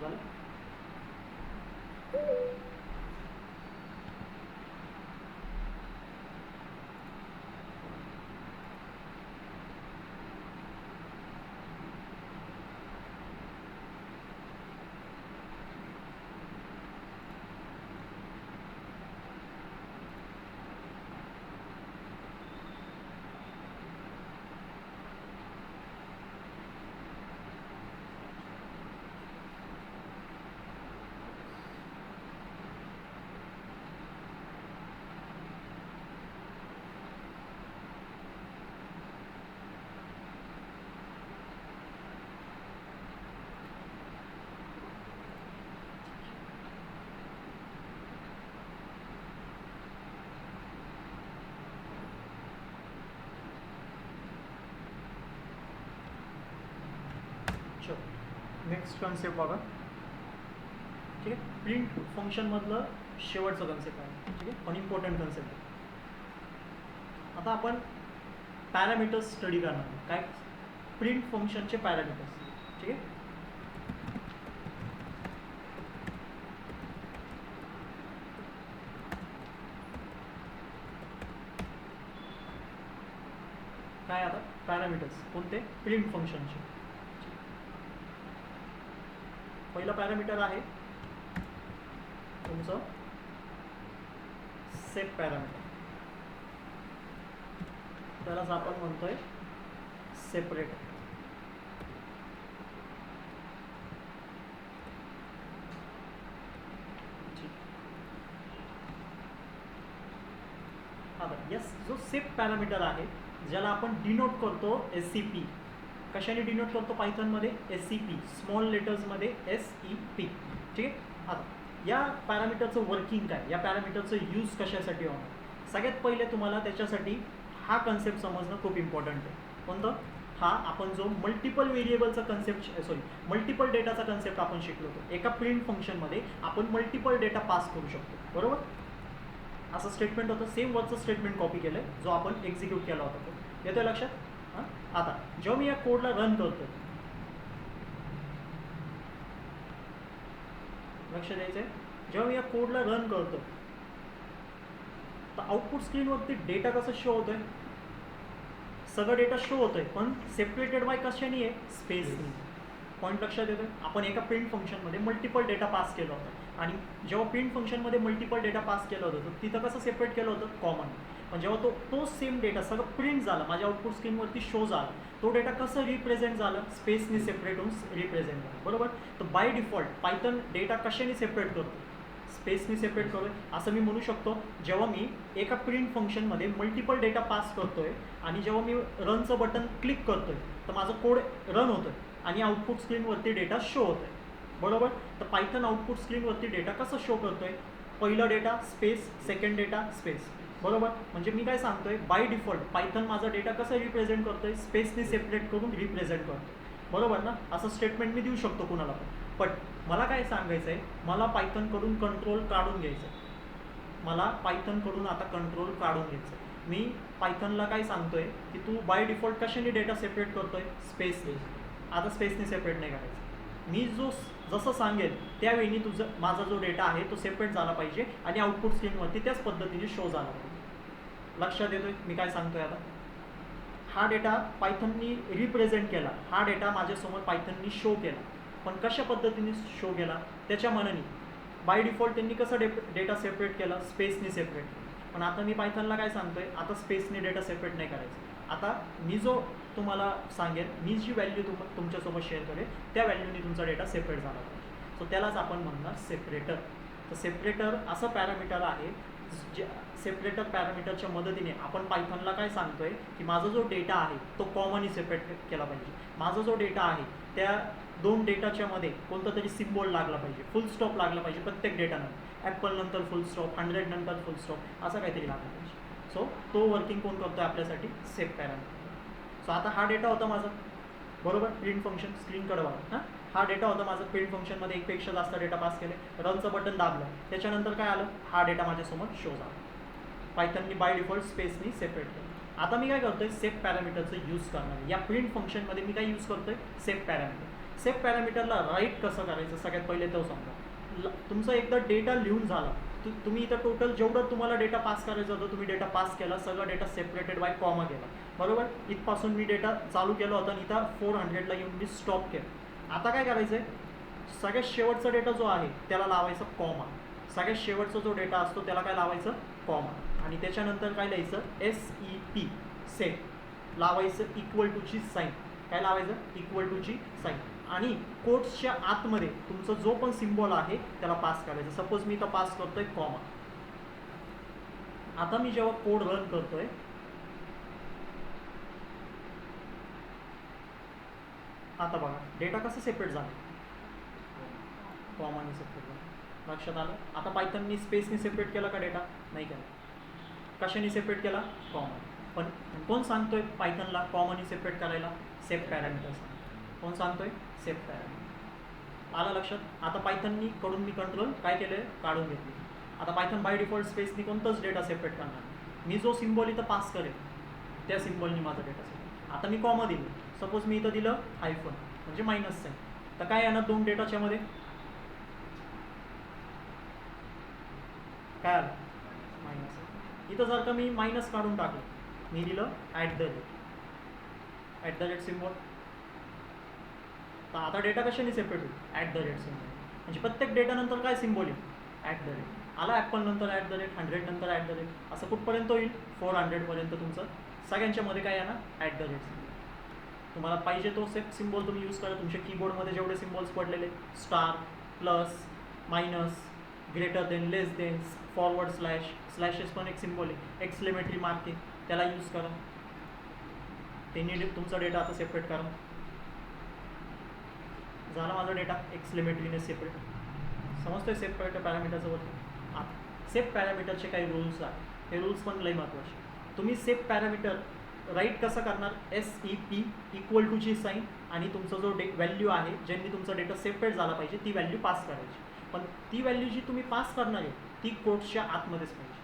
झालं? नेक्स्ट कन्सेप्ट बघा. ठीक आहे, प्रिंट फंक्शनमधलं शेवटचं कन्सेप्ट आहे. ठीक आहे, पण इम्पॉर्टंट कन्सेप्ट आहे. आता आपण पॅरामीटर्स स्टडी करणार. काय? प्रिंट फंक्शनचे पॅरामीटर्स. ठीक आहे, काय आता पॅरामीटर्स कोणते? प्रिंट फंक्शनचे. पहिलं पॅरामीटर आहे तुमचं सेट पॅरामीटर. त्यालाच आपण म्हणतोय सेपरेट. आता यस, जो सेट पॅरामीटर आहे ज्याला आपण डिनोट करतो SCP. कशाने डिनोट करतो पायथनमध्ये? SCP, स्मॉल लेटर्समध्ये SEP. ठीक आहे. आता या पॅरामीटरचं वर्किंग काय, या पॅरामीटरचं यूज कशासाठी होणार? सगळ्यात पहिले तुम्हाला त्याच्यासाठी हा कन्सेप्ट समजणं खूप इम्पॉर्टंट आहे. कोणतं? हा आपण जो मल्टिपल व्हेरिएबलचा कन्सेप्ट, मल्टिपल डेटाचा कन्सेप्ट आपण शिकलो होतो. एका प्रिंट फंक्शनमध्ये आपण मल्टिपल डेटा पास करू शकतो, बरोबर? असं स्टेटमेंट होतं. सेम वरचं स्टेटमेंट कॉपी केलं आहे जो आपण एक्झिक्यूट केला होता तो. येतोय लक्षात? हां, आता जेव्हा मी या कोडला रन करतो, लक्ष द्यायचं आहे, जेव्हा मी या कोडला रन करतो तर आउटपुट स्क्रीनवरती डेटा कसं शो होतोय? सगळं डेटा शो होतोय पण सेपरेटेड बाय कशाने आहे? स्पेसनी. पॉईंट लक्षात येतोय? आपण एका प्रिंट फंक्शनमध्ये मल्टिपल डेटा पास केला होता आणि जेव्हा प्रिंट फंक्शनमध्ये मल्टिपल डेटा पास केलं होतं तर तिथं कसं सेपरेट केलं होतं? कॉमन. पण जेव्हा तो सेम डेटा सगळं प्रिंट झाला, माझ्या आउटपुट स्क्रीनवरती शो झाला, तो डेटा कसं रिप्रेझेंट झालं? स्पेसनी सेपरेट होऊन रिप्रेझेंट झालं, बरोबर? तर बाय डिफॉल्ट पायथन डेटा कशाने सेपरेट करतो? स्पेसनी सेपरेट करूय. असं मी म्हणू शकतो, जेव्हा मी एका प्रिंट फंक्शनमध्ये मल्टिपल डेटा पास करतोय आणि जेव्हा मी रनचं बटन क्लिक करतोय तर माझं कोड रन होतोय आणि आउटपुट स्क्रीनवरती डेटा शो होतोय, बरोबर? तर पायथन आउटपुट स्क्रीनवरती डेटा कसं शो करतोय? पहिलं data space, second data space. बरोबर. म्हणजे मी काय सांगतोय, बाय डिफॉल्ट पायथन माझा डेटा कसं रिप्रेझेंट करतोय, स्पेसने सेपरेट करून रिप्रेझेंट करतो. बरोबर ना. असं स्टेटमेंट मी देऊ शकतो कुणाला पण मला काय सांगायचं आहे, मला पायथनकडून कंट्रोल काढून घ्यायचं आहे. मला पायथनकडून आता कंट्रोल काढून घ्यायचं आहे. मी पायथनला काय सांगतोय की तू बाय डिफॉल्ट कशाने डेटा सेपरेट करतोय, स्पेसने. आता स्पेसने सेपरेट नाही करायचं. मी जसं सांगेल त्यावेळी तुझं माझा जो डेटा आहे तो सेपरेट झाला पाहिजे आणि आउटपुट स्क्रीनवरती त्याच पद्धतीने शो झाला पाहिजे. लक्षात येतोय मी काय सांगतोय आता. हा डेटा पायथननी रिप्रेझेंट केला, हा डेटा माझ्यासमोर पायथननी शो केला, पण कशा पद्धतीने शो केला त्याच्या मनाने. बाय डिफॉल्ट त्यांनी कसं डेटा सेपरेट केला, स्पेसने सेपरेट. पण आता मी पायथनला काय सांगतोय, आता स्पेसने डेटा सेपरेट नाही करायचं. आता मी जो तुम्हाला सांगेल, मी जी व्हॅल्यू तुमच्यासोबत शेअर करेल त्या व्हॅल्यूने तुमचा डेटा सेपरेट झाला पाहिजे. सो त्यालाच आपण म्हणणार सेपरेटर. तर सेपरेटर असं पॅरामीटर आहे, जे सेपरेटर पॅरामीटरच्या मदतीने आपण पायथनला काय सांगतोय की माझा जो डेटा आहे तो कॉमनली सेपरेट केला पाहिजे. माझा जो डेटा आहे त्या दोन डेटाच्या मध्ये कोणता तरी सिम्बॉल लागला पाहिजे, फुल स्टॉप लागला पाहिजे प्रत्येक डेटानंतर. ॲपल नंतर फुल स्टॉप, 100 नंतर फुल स्टॉप, असं काहीतरी लागलं पाहिजे. सो तो वर्किंग कोण करतोय आपल्यासाठी, सेप पॅरामीटर. सो आता हा डेटा होता माझा, बरोबर. प्रिंट फंक्शन स्क्रीनकडे बघा. हा डेटा होता माझा. प्रिंट फंक्शनमध्ये एकपेक्षा जास्त डेटा पास केले, रनचं बटन दाबलं, त्याच्यानंतर काय आलं, हा डेटा माझ्यासमोर शो झाला. पायथननी बाय डिफॉल्ट स्पेसनी सेपरेट केलं. आता मी काय करतोय, सेप पॅरामीटरचं यूज करणार. या प्रिंट फंक्शनमध्ये मी काय यूज करतोय, सेप पॅरामीटर. सेप पॅरामीटरला राईट कसं करायचं सगळ्यात पहिले तो सांगा. तुमचा एकदा डेटा लिहून झाला, तुम्ही इथं टोटल जेवढं तुम्हाला डेटा पास करायचा होता तुम्ही डेटा पास केला, सगळं डेटा सेपरेटेड बाय कॉमा केला, बरोबर. इथपासून मी डेटा चालू केला होता आणि इथं 400ला येऊन मी स्टॉप केलं. आता काय करायचं आहे, सगळ्यात शेवटचा डेटा जो आहे त्याला लावायचं कॉमा. सगळ्यात शेवटचा जो डेटा असतो त्याला काय लावायचं, कॉमा. आणि त्याच्यानंतर काय लिहायचं, SEP सेप लावायचं, इक्वल टूची साईन. काय लावायचं, इक्वल टूची साईन. आणि कोट्सच्या आतमध्ये तुमचा जो पण सिम्बॉल आहे त्याला पास करायचं. सपोज मी इथं पास करतोय कॉमा. आता मी जेव्हा कोड रन करतोय, आता बघा डेटा कसं सेपरेट झाला, कॉमाने सेपरेट झाला. लक्षात आलं. आता पायथननी स्पेसने सेपरेट केला का डेटा, नाही केला. कशाने सेपरेट केला, कॉमन. पण कोण सांगतोय पायथनला कॉमननी सेपरेट करायला, सेप पॅरामीटर. कोण सांगतोय, सेप पॅरामीटर. आलं लक्षात. आता पायथननी कडून मी कंट्रोल काय केलं, काढून घेतली. आता पायथन बाय डिफॉल्ट स्पेसनी कोणताच डेटा सेपरेट करणार. मी जो सिम्बॉल इथं पास करेल त्या सिम्बॉलनी माझा डेटा सेपरेट. आता मी कॉमा दिलं, सपोज मी इथं दिलं हायफन म्हणजे मायनस साईन, तर काय येणार दोन डेटाच्या मध्ये, काय आलं, मायनस. इथं जर का मी मायनस काढून टाकलं, मी दिलं ॲट द रेट सिम्बॉल, तर आता डेटा कशाने सेपरेट होईल, ॲट द रेट सिम्बॉल. म्हणजे प्रत्येक डेटानंतर काय सिम्बॉल येईल, ॲट द रेट. आला ॲपल नंतर ॲट द रेट, 100 नंतर ॲट द रेट, असं कुठपर्यंत होईल, 400पर्यंत तुमचं सगळ्यांच्या मध्ये काय येणार, ॲट द रेट. तुम्हाला पाहिजे तो सेप सिम्बॉल तुम्ही यूज करा. तुमच्या कीबोर्डमध्ये जेवढे सिम्बॉल्स पडलेले, star, plus, minus, greater than, less than, forward slash, slashes पण एक सिम्बॉल आहे, एक्सक्लेमेटरी मार्क आहे, त्याला यूज करा. त्यांनी तुमचा डेटा आता सेपरेट करा. झाला माझा डेटा एक्सक्लेमेटरीने सेपरेट. समजतोय सेप पॅरामीटरचं वरती. सेप पॅरामीटरचे काही रूल्स आहेत, हे रूल्स पण लई महत्त्वाचे. तुम्ही सेप पॅरामीटर राईट कसं करणार, SEP इक्वल टूची साईन आणि तुमचा जो व्हॅल्यू आहे ज्यांनी तुमचा डेटा सेपरेट झाला पाहिजे ती व्हॅल्यू पास करायची. पण ती व्हॅल्यू जी तुम्ही पास करणार आहे ती कोट्सच्या आतमध्येच पाहिजे.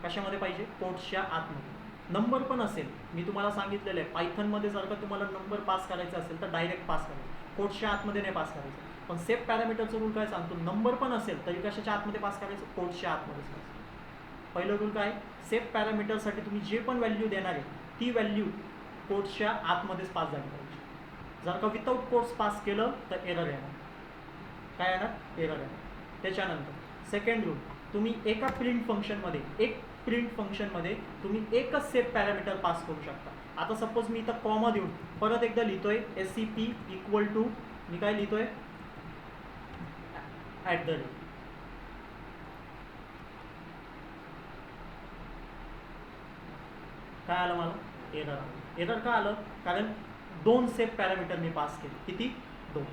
कशामध्ये पाहिजे, कोट्सच्या आतमध्ये. नंबर पण असेल, मी तुम्हाला सांगितलेलं आहे पायथनमध्ये जर का तुम्हाला नंबर पास करायचा असेल तर डायरेक्ट पास करायचं, कोट्सच्या आतमध्ये नाही पास करायचं. पण सेप पॅरामीटरचा रूल काय सांगतो, नंबर पण असेल तरी कशाच्या आतमध्ये पास करायचं, कोट्सच्या आतमध्येच पास. पहिलं रूल काय, सेप पॅरामीटरसाठी तुम्ही जे पण व्हॅल्यू देणार आहे ती व्हॅल्यू कोट्सच्या आतमध्येच पास झाली पाहिजे. जर का विदाऊट कोट्स पास केलं तर एरर येणार. काय येणार, एरर येणार. त्याच्यानंतर सेकंड रूल, तुम्ही एका प्रिंट फंक्शनमध्ये तुम्ही एकच सेप पॅरामीटर पास करू शकता. आता सपोज मी इथं कॉमा देऊन परत एकदा लिहितोय, SEP इक्वल टू, मी काय लिहितोय, ॲट द रेट. काय आलं मला, एरर आलं. एरर का आलं, कारण दोन सेप पॅरामीटर मी पास केले. किती, दोन.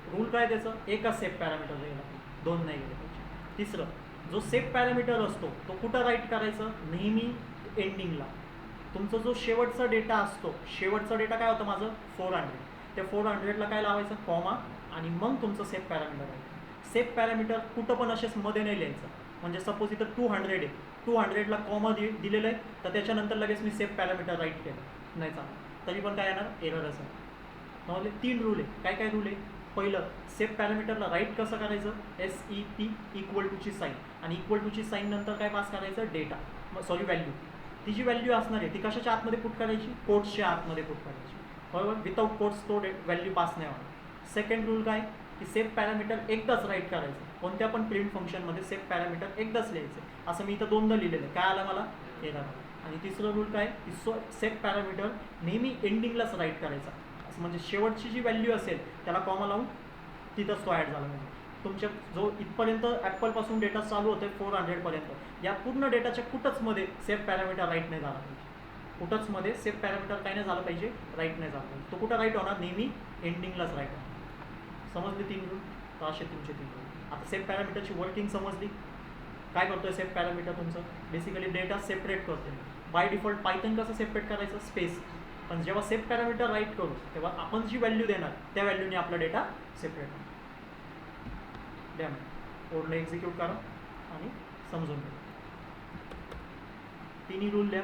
रूल काय त्याचं, एकच सेप पॅरामीटर गेला, दोन नाही गेले पाहिजे. तिसरं, जो सेफ पॅरामीटर असतो तो कुठं राईट करायचं, नेहमी एंडिंगला. तुमचा जो शेवटचा डेटा असतो, शेवटचा डेटा काय होतं माझं 400, त्या 400ला काय लावायचं, कॉमा, आणि मग तुमचं सेफ पॅरामीटर आहे. सेफ पॅरामीटर कुठं पण असेच मध्ये नाही लिहायचं. म्हणजे सपोज इथं 200 आहे, 200ला कॉमा दिलेलं आहे, तर त्याच्यानंतर लगेच मी सेफ पॅरामीटर राईट केलं नाही चालतं, तरी पण काय येणार, एररच आहे. म्हणजे 3 रूल आहे. काय काय रूल आहे, पहिलं सेफ पॅरामीटरला राईट कसं करायचं, SEP इक्वल टूची साईन, आणि इक्वल टूची साईन नंतर काय पास करायचं, डेटा, सॉरी व्हॅल्यू. ती जी व्हॅल्यू असणार आहे ती कशाच्या आतमध्ये पुट करायची, कोट्सच्या आतमध्ये पुट करायची, बरोबर. विदाऊट कोट्स तो व्हॅल्यू पास नाही होणार. सेकंड रूल काय, की सेफ पॅरामीटर एकदाच राईट करायचं, कोणत्या पण प्रिंट फंक्शनमध्ये सेफ पॅरामीटर एकदाच लिहायचं. असं मी इथं दोनदा लिहिलेलं आहे, काय आलं मला, एरर आलं. आणि तिसरं रूल काय, की सेफ पॅरामीटर नेहमी एंडिंगलाच राईट करायचा. असं म्हणजे शेवटची जी व्हॅल्यू असेल त्याला कॉमा लावून तिथंच तो ॲड झाला. म्हणजे तुमच्या जो इथपर्यंत ॲपलपासून डेटा चालू होते 400पर्यंत, या पूर्ण डेटाच्या कुठंच मध्ये सेफ पॅरामीटर राईट नाही झाला पाहिजे. कुठंच मध्ये सेफ पॅरामीटर काय नाही झालं पाहिजे, राईट नाही झाला पाहिजे. तो कुठं राईट होणार, नेहमी एंडिंगलाच राईट होणार. समजले 3 रूल, तर असे तुमचे 3 रूल. आता सेफ पॅरामीटरची वर्किंग समजली. काय करतोय सेफ पॅरामीटर, तुमचं बेसिकली डेटा सेपरेट करतोय. बाय डिफॉल्ट पायथन कसं सेपरेट करायचं, स्पेस. पण जेव्हा सेफ पॅरामीटर राईट करू तेव्हा आपण जी व्हॅल्यू देणार त्या व्हॅल्यूने आपला डेटा सेपरेट होणार. द्या मग कोडला एक्झिक्यूट करा आणि समजून घ्या. तिन्ही रूल द्या.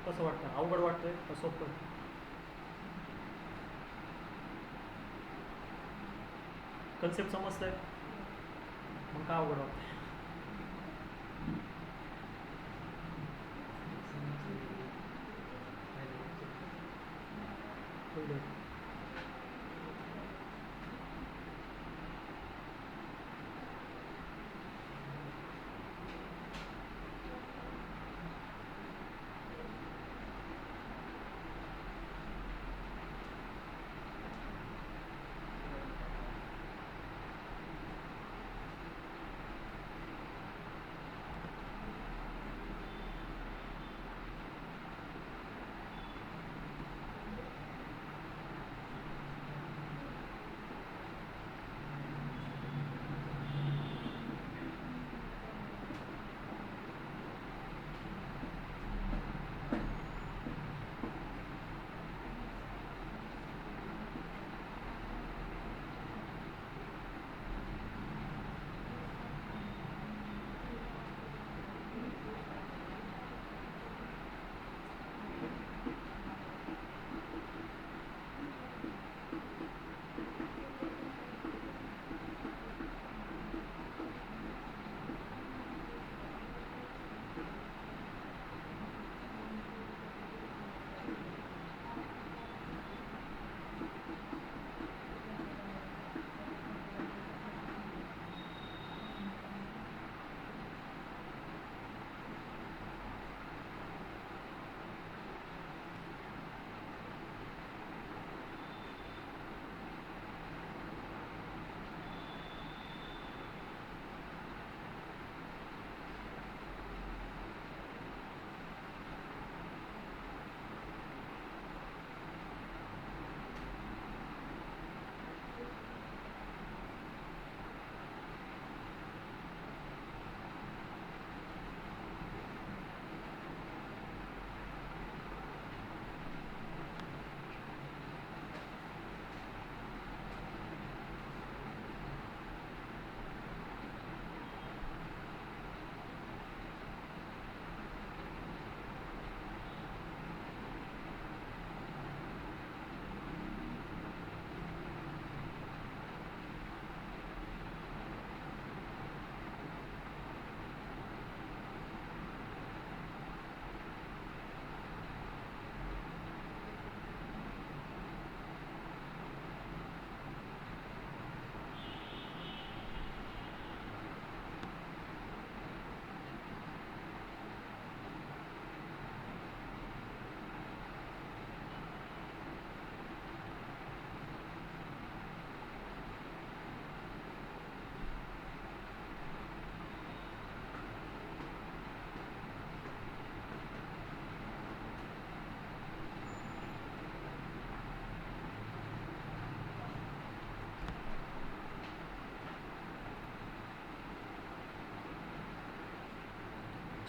कसं वाटतं, अवघड वाटतंय का सोपं? कन्सेप्ट समजतंय, मग का अवघड वाटतंय.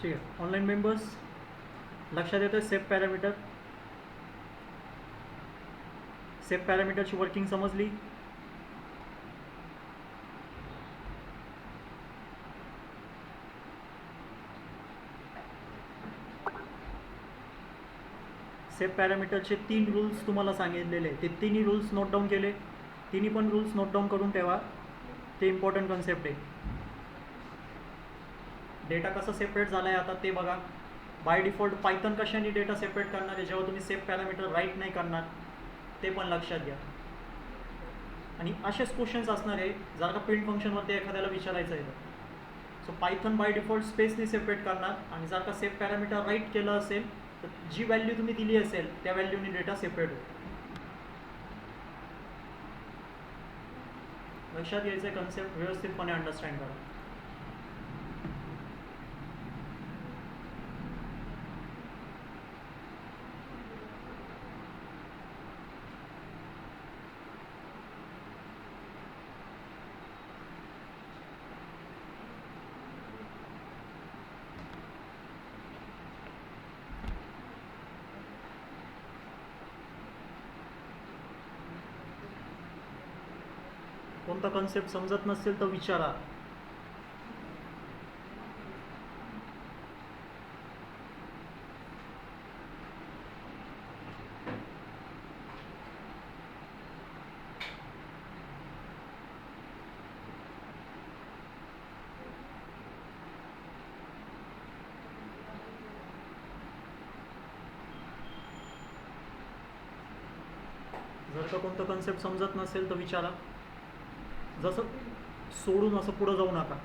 ठीक आहे. ऑनलाईन मेंबर्स लक्षात येतं सेफ पॅरामीटर. सेफ पॅरामीटरची वर्किंग समजली. सेफ पॅरामीटरचे 3 रूल्स तुम्हाला सांगितलेले, ते तिन्ही रूल्स नोट डाऊन केले. तिन्ही पण रूल्स नोट डाऊन करून ठेवा, ते इम्पॉर्टंट कन्सेप्ट आहे. डेटा कसं सेपरेट झाला आहे आता ते बघा. बाय डिफॉल्ट पायथन कशाने डेटा सेपरेट करणार आहे जेव्हा तुम्ही सेफ पॅरामीटर राईट नाही करणार, ते पण लक्षात घ्या. आणि असेच क्वेश्चन्स असणार आहे जर का प्रिंट फंक्शनवरती एखाद्याला विचारायचं आहे. सो पायथन बाय डिफॉल्ट स्पेसने सेपरेट करणार, आणि जर का सेफ पॅरामीटर राईट केलं असेल तर जी व्हॅल्यू तुम्ही दिली असेल त्या व्हॅल्यूने डेटा सेपरेट होतो. लक्षात घ्यायचं आहे, कन्सेप्ट व्यवस्थितपणे अंडरस्टँड करा. कोणता कन्सेप्ट समजत नसेल तर विचारा. जर का कोणतं कन्सेप्ट समजत नसेल तर विचारा. जसं सोडून असं पुढं जाऊ नका,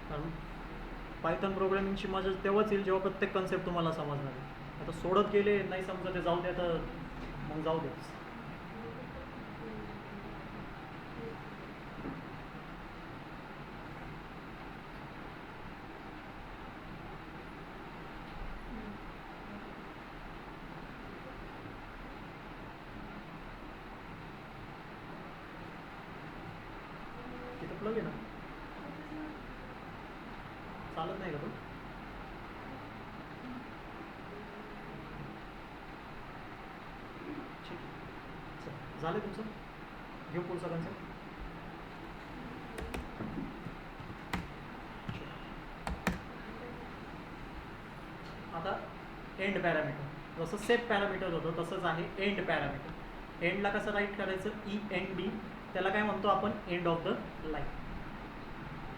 कारण पायथन प्रोग्रामिंगची मजा तेव्हाच येईल जेव्हा प्रत्येक कन्सेप्ट तुम्हाला समजणार आहे. आता सोडत गेले नाही समजत ते जाऊ द्या, तर मग जाऊ दे. प्लग आहे ना, चालत नाही का तो? ठीक आहे, झालं तुमचं. घेऊ पुढचा कन्सेप्ट. आता एंड पॅरामीटर, जसं सेफ पॅरामीटर होतं तसंच आहे एंड पॅरामीटर. एंडला कसं राईट करायचं, END, त्याला काय म्हणतो आपण, एंड ऑफ द लाईन.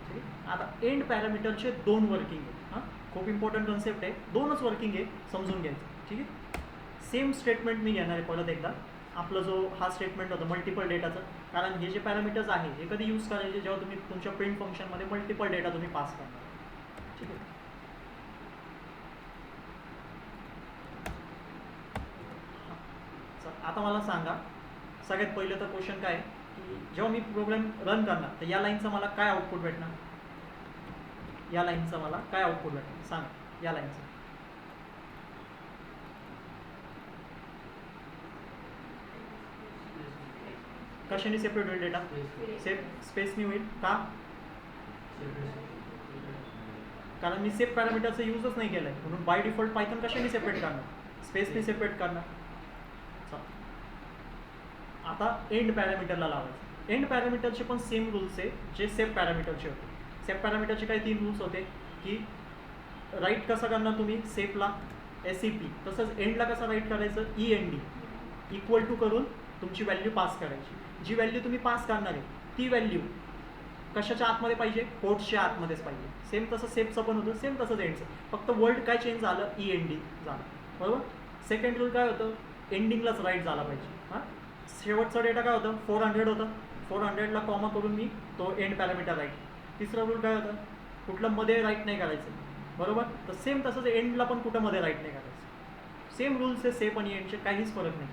ठीक आहे. आता एंड पॅरामीटरचे 2 वर्किंग आहे. हां, खूप इम्पॉर्टंट कन्सेप्ट आहे. 2च वर्किंग आहे, समजून घ्यायचं. ठीक आहे. सेम स्टेटमेंट मी घेणार आहे परत एकदा. आपलं जो हा स्टेटमेंट होतं मल्टिपल डेटाचं, कारण हे जे पॅरामीटर्स आहे हे कधी यूज करायचे जेव्हा तुम्ही तुमच्या प्रिंट फंक्शनमध्ये मल्टिपल डेटा तुम्ही पास करणार. ठीक आहे. आता मला सांगा, सगळ्यात पहिलं तर क्वेश्चन काय आहे की जेव्हा मी प्रोग्राम रन करणार तर या लाईनचं मला काय आउटपुट भेटणार, या लाईनचं मला काय आउटपुट भेटणार सांगा. या लाईनचं कशाने सेपरेट होईल डेटा? स्पेसनी होईल का? कारण मी सेफ पॅरामीटरचा यूजच नाही केलाय, म्हणून बाय डिफॉल्ट पायथन कशाने सेपरेट करणार, स्पेसने सेपरेट करणार. आता एंड पॅरामीटरला लावायचं. एंड पॅरामीटरचे पण सेम रूल्स आहे जे सेफ पॅरामीटरचे होते. सेफ पॅरामीटरचे काही 3 रूल्स होते की राईट कसं करणार तुम्ही सेफला SEP, तसंच एंडला कसं राईट करायचं END, इक्वल टू करून तुमची व्हॅल्यू पास करायची. जी व्हॅल्यू तुम्ही पास करणार आहे ती व्हॅल्यू कशाच्या आतमध्ये पाहिजे, कोट्सच्या आतमध्येच पाहिजे. सेम तसं सेफचं पण होतं, सेम तसंच एंडचं, फक्त वर्ड काय चेंज झालं, END झालं. बरोबर. सेकंड रूल काय होतं, एंडिंगलाच राईट झाला पाहिजे. हां, शेवटचा डेटा काय होतं, 400 होतं, 400ला कॉमा करून मी तो एंड पॅरामीटर राईट. तिसरा रूल काय होतं, कुठलं मध्ये राईट नाही करायचं. बरोबर. तर सेम तसंच एंडला पण कुठं मध्ये राईट नाही करायचं. सेम रूल्स आहे सेफ आणि एंडचे, काहीच फरक नाही.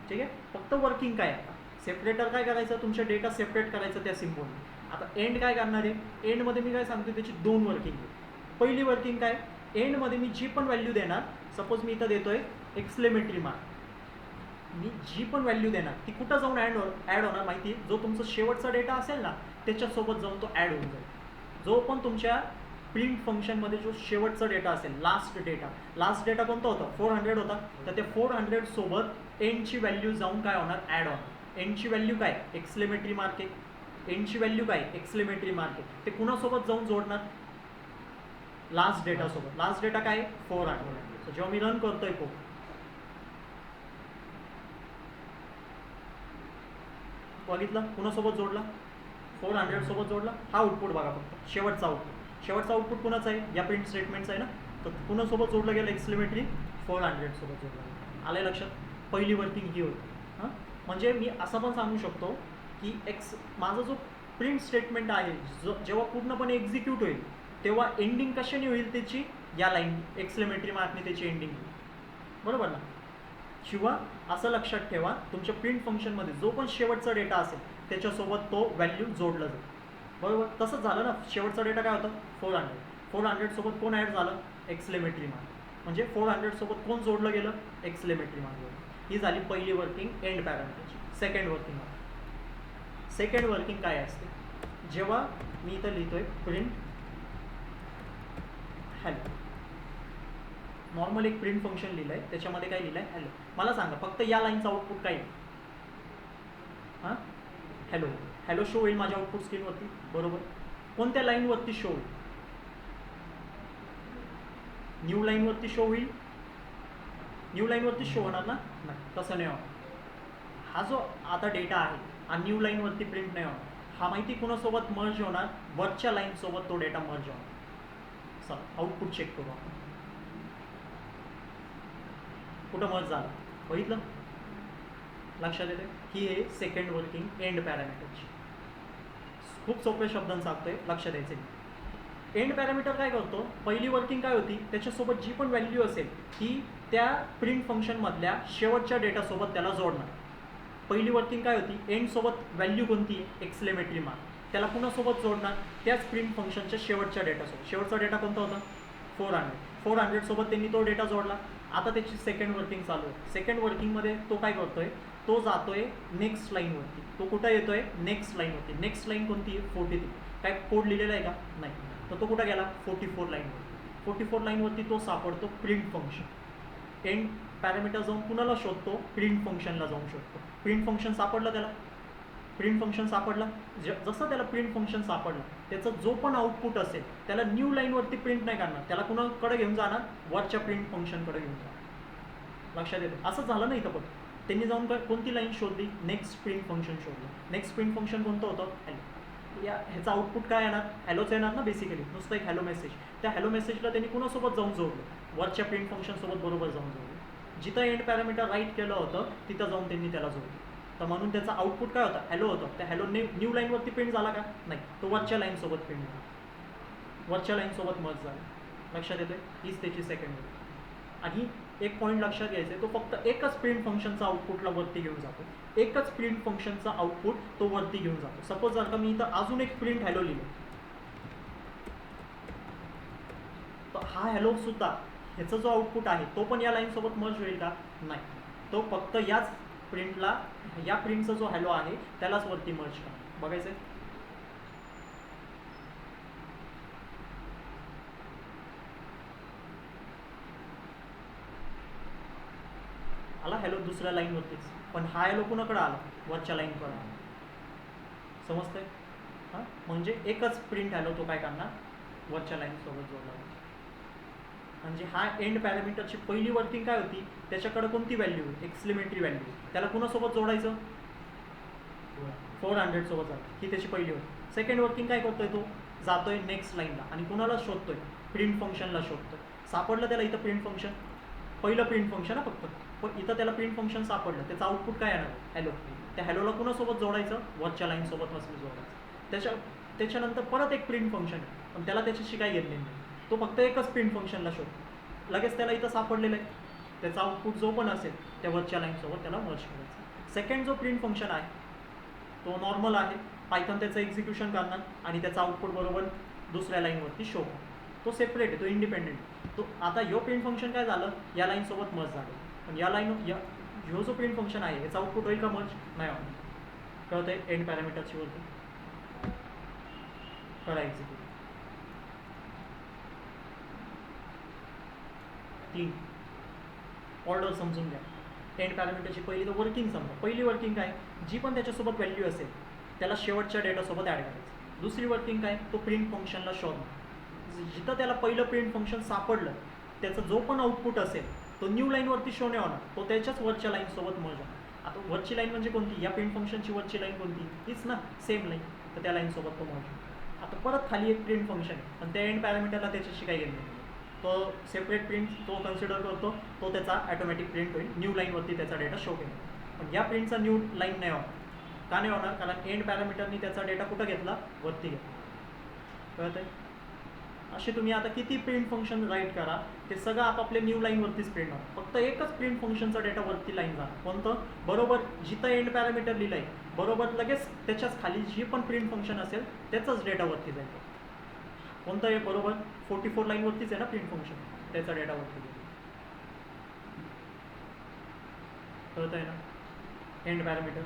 ठीक आहे. फक्त वर्किंग काय आहे, सेपरेटर काय करायचं, तुमच्या डेटा सेपरेट करायचं त्या सिम्बॉलने. आता एंड काय करणार आहे, एंडमध्ये मी काय सांगतो त्याची 2 वर्किंग आहे. पहिली वर्किंग काय, एंडमध्ये मी जी पण व्हॅल्यू देणार, सपोज मी इथं देतोय एक्सक्लेमेटरी मार्क, मी जी पण व्हॅल्यू देणार ती कुठं जाऊन ॲड होणार माहिती आहे, जो तुमचा शेवटचा डेटा असेल ना त्याच्यासोबत जाऊन तो ॲड होऊन जाईल. जो पण तुमच्या प्रिंट फंक्शनमध्ये जो शेवटचा डेटा असेल, लास्ट डेटा कोणता होता? 400 होता. तर ते 400 सोबत एंडची व्हॅल्यू जाऊन काय होणार? ॲड होणार. एंडची व्हॅल्यू काय? एक्सक्लेमेटरी मार्क आहे. एंडची व्हॅल्यू काय? एक्सक्लेमेटरी मार्क आहे. ते कुणासोबत जाऊन जोडणार? लास्ट डेटासोबत. लास्ट डेटा काय? 400. जेव्हा मी रन करतोय कोड, बघितलं कुणासोबत जोडला? 400 सोबत जोडला. हा आउटपुट बघा फक्त, शेवटचा आउटपुट कुणाचा आहे? या प्रिंट स्टेटमेंटचा आहे ना. तर कुणासोबत जोडलं गेलं? एक्सक्लेमेटरी 400 सोबत जोडलं गेलं. आलंय लक्षात? पहिली वर्किंग ही होती. हां, म्हणजे मी असं पण सांगू शकतो की माझा जो प्रिंट स्टेटमेंट आहे, जेव्हा पूर्णपणे एक्झिक्यूट होईल तेव्हा एंडिंग कशाने होईल त्याची? या लाईन एक्सक्लेमेटरी मार्कने त्याची एंडिंग होईल. बरोबर ना? किंवा असं लक्षात ठेवा, तुमच्या प्रिंट फंक्शनमध्ये जो पण शेवटचा डेटा असेल त्याच्यासोबत तो व्हॅल्यू जोडला जाईल. बरोबर? तसंच झालं ना. शेवटचा डेटा काय होता? 400 सोबत कोण ॲड झालं? Exclamatory mark. म्हणजे 400 सोबत कोण जोडलं गेलं? Exclamatory mark. ही झाली पहिली वर्किंग एंड पॅरामीटरची. सेकंड वर्किंग काय असते? जेव्हा मी इथं लिहितोय प्रिंट हॅलो, नॉर्मल एक प्रिंट फंक्शन लिहिलं आहे, त्याच्यामध्ये काय लिहिलं आहे? हॅलो. मला सांगा फक्त या लाईनचं आउटपुट काय? हां, हॅलो शो होईल माझ्या आउटपुट स्क्रीनवरती. बरोबर. कोणत्या लाईनवरती शो होईल? न्यू लाईनवरती शो होईल. न्यू लाईनवरती शो होणार ना? नाही, तसं नाही होणार. हा जो आता डेटा आहे हा न्यू लाईनवरती प्रिंट नाही होणार. हा माहिती कुणासोबत मर्ज होणार? वरच्या लाईनसोबत तो डेटा मर्ज होणार. चला आउटपुट चेक करू आपण. कुठं मर्ज झाला? बघितलं? लक्षात येते? ही आहे सेकंड वर्किंग एंड पॅरामीटरची. खूप सोप्या शब्दांत सांगतोय, लक्ष द्यायचे. एंड पॅरामीटर काय करतो? पहिली वर्किंग काय होती? त्याच्यासोबत जी पण व्हॅल्यू असेल ती त्या प्रिंट फंक्शनमधल्या शेवटच्या डेटासोबत त्याला जोडणार. पहिली वर्किंग काय होती? एंडसोबत व्हॅल्यू कोणती आहे? Exclamatory mark. त्याला कुणासोबत जोडणार? त्याच प्रिंट फंक्शनच्या शेवटच्या डेटासोबत. शेवटचा डेटा कोणता होता? 400 सोबत त्यांनी तो डेटा जोडला. आता त्याची सेकंड वर्किंग चालू आहे. सेकंड वर्किंगमध्ये तो काय करतोय? तो जातोय नेक्स्ट लाईनवरती. तो कुठं येतोय? नेक्स्ट लाईनवरती. नेक्स्ट लाईन कोणती आहे? 43. काय कोड लिहिलेला आहे का? नाही. तर तो कुठं गेला? 44 लाईनवरती. 44 लाईनवरती तो सापडतो प्रिंट फंक्शन. एंड पॅरामीटर जाऊन कुणाला शोधतो? प्रिंट फंक्शनला जाऊन शोधतो. प्रिंट फंक्शन सापडलं त्याला. जसं त्याला प्रिंट फंक्शन सापडलं, त्याचं जो पण आउटपुट असेल त्याला न्यू लाईनवरती प्रिंट नाही करणार. त्याला कुणाकडे घेऊन जाणार? वरच्या प्रिंट फंक्शनकडे घेऊन जाणार. लक्षात येतं? असं झालं नाही. तर पण त्यांनी जाऊन कोणती लाईन शोधली? नेक्स्ट प्रिंट फंक्शन शोधलं. नेक्स्ट प्रिंट फंक्शन कोणतं होतं? हॅलो. ह्याचं आउटपुट काय येणार? हॅलोच येणार ना बेसिकली. नुसतं एक हॅलो मेसेज. त्या हॅलो मेसेजला त्यांनी कुणासोबत जाऊन जोडलं? वरच्या प्रिंट फंक्शनसोबत बरोबर जाऊन जोडलं. जिथं एंड पॅरामीटर राईट केलं होतं तिथं जाऊन त्यांनी त्याला जोडलं. तर म्हणून त्याचा आउटपुट काय होता? हॅलो होतं. त्या हॅलो न्यू लाईनवरती प्रिंट झाला का? नाही. तो वरच्या लाईनसोबत प्रिंट झाला. वरच्या लाईनसोबत मर्ज झाला. लक्षात येतोय? हीच त्याची सेकंड वर्किंग. आणि एक पॉईंट लक्षात घ्यायचं आहे, तो फक्त एकच प्रिंट फंक्शनचा आउटपुटला वरती घेऊन जातो. एकच प्रिंट फंक्शनचा आउटपुट तो वरती घेऊन जातो. सपोज जर का मी इथं अजून एक प्रिंट हॅलो लिहिलं, तर हा हॅलो सुद्धा ह्याचा जो आउटपुट आहे तो पण या लाईनसोबत मर्ज होईल का? नाही. तो फक्त याच प्रिंटला, या प्रिंटचा जो हॅलो आहे त्यालाच वरती मर्ज करा. बघायचं आहे? आला हॅलो दुसऱ्या लाईनवरतीच, पण हा हॅलो कुणाकडे आला? वरच्या लाईनकडे आला. समजतंय? हां, म्हणजे एकच प्रिंट हॅलो तो काय करणार? वरच्या लाईनसोबत जोडला. म्हणजे हा एंड पॅरामीटरची पहिली वर्किंग काय होती? त्याच्याकडे कोणती व्हॅल्यू? Exclamatory value. त्याला कुणासोबत जोडायचं? 400 सोबत जातो. ही त्याची पहिली होती. सेकंड वर्किंग काय करतोय? तो जातोय नेक्स्ट लाईनला आणि कुणाला शोधतोय? प्रिंट फंक्शनला शोधतोय. सापडलं त्याला इथं प्रिंट फंक्शन. पहिलं प्रिंट फंक्शन आहे फक्त, पण इथं त्याला प्रिंट फंक्शन सापडलं. त्याचं आउटपुट काय येणार? हॅलो. त्या हॅलोला कुणासोबत जोडायचं? वरच्या लाईनसोबत मस्त जोडायचं. त्याच्यानंतर परत एक प्रिंट फंक्शन आहे, पण त्याला त्याच्याशी काय घेतलेलं नाही. तो फक्त एकच प्रिंट फंक्शनला शोधतो. लगेच त्याला इथं सापडलेलं आहे. त्याचा आउटपुट जो पण असेल त्या वरच्या लाईनसोबत त्याला मर्ज करायचं. सेकंड जो प्रिंट फंक्शन आहे तो नॉर्मल आहे. पायथन त्याचं एक्झिक्युशन करणार आणि त्याचा आउटपुट बरोबर दुसऱ्या लाईनवरती शो करणार. तो सेपरेट आहे, तो इंडिपेंडेंट. तो आता ह्यो प्रिंट फंक्शन काय झालं? या लाईनसोबत मर्ज झालं. पण या लाईन ह्यो जो प्रिंट फंक्शन आहे याचा आउटपुट होईल का मर्ज? नाही होणार. कळतंय? एंड पॅरामीटरची वरती करा एक्झिक्यूट. 3 ऑर्डर समजून घ्या. एंड पॅरामीटरची पहिली तर वर्किंग समजा. पहिली वर्किंग काय, जी पण त्याच्यासोबत व्हॅल्यू असेल त्याला शेवटच्या डेटासोबत ॲड करायचं. दुसरी वर्किंग काय, तो प्रिंट फंक्शनला शोधणं. जिथं त्याला पहिलं प्रिंट फंक्शन सापडलं त्याचं जो पण आउटपुट असेल तो न्यू लाईनवरती शो नाही होणार, तो त्याच्याच वरच्या लाईनसोबत मर्ज होणार. आता वरची लाईन म्हणजे कोणती, या प्रिंट फंक्शनची वरची लाईन कोणती, हीच ना, सेम लाईन. तर त्या लाईनसोबत तो मर्ज होणार. आता परत खाली एक प्रिंट फंक्शन आहे आणि त्या एंड पॅरामीटरला त्याच्याशी काही घेणं नाही. तो सेपरेट प्रिंट तो कन्सिडर करतो, तो त्याचा ॲटोमॅटिक प्रिंट होईल, न्यू लाईनवरती त्याचा डेटा शो केला. पण या प्रिंटचा न्यू लाईन नाही होणार. का नाही होणार, कारण एंड पॅरामीटरनी त्याचा डेटा कुठं घेतला, वरती घेतला. कळत आहे. असे तुम्ही आता किती प्रिंट फंक्शन राईट करा, ते सगळं आपापल्या न्यू लाईनवरतीच प्रिंट होणार. फक्त एकच प्रिंट फंक्शनचा डेटा वरती लाईन जाणार. कोणतं, बरोबर जिथं एंड पॅरामीटर लिहिलं आहे बरोबर लगेच त्याच्याच खाली जी पण प्रिंट फंक्शन असेल त्याचाच डेटा वरती जाईल. कोणतं आहे, बरोबर 44 लाईनवरतीच आहे ना प्रिंट फंक्शन, त्याचा डेटा वरती जाईल. कळत आहे ना एंड पॅरामीटर.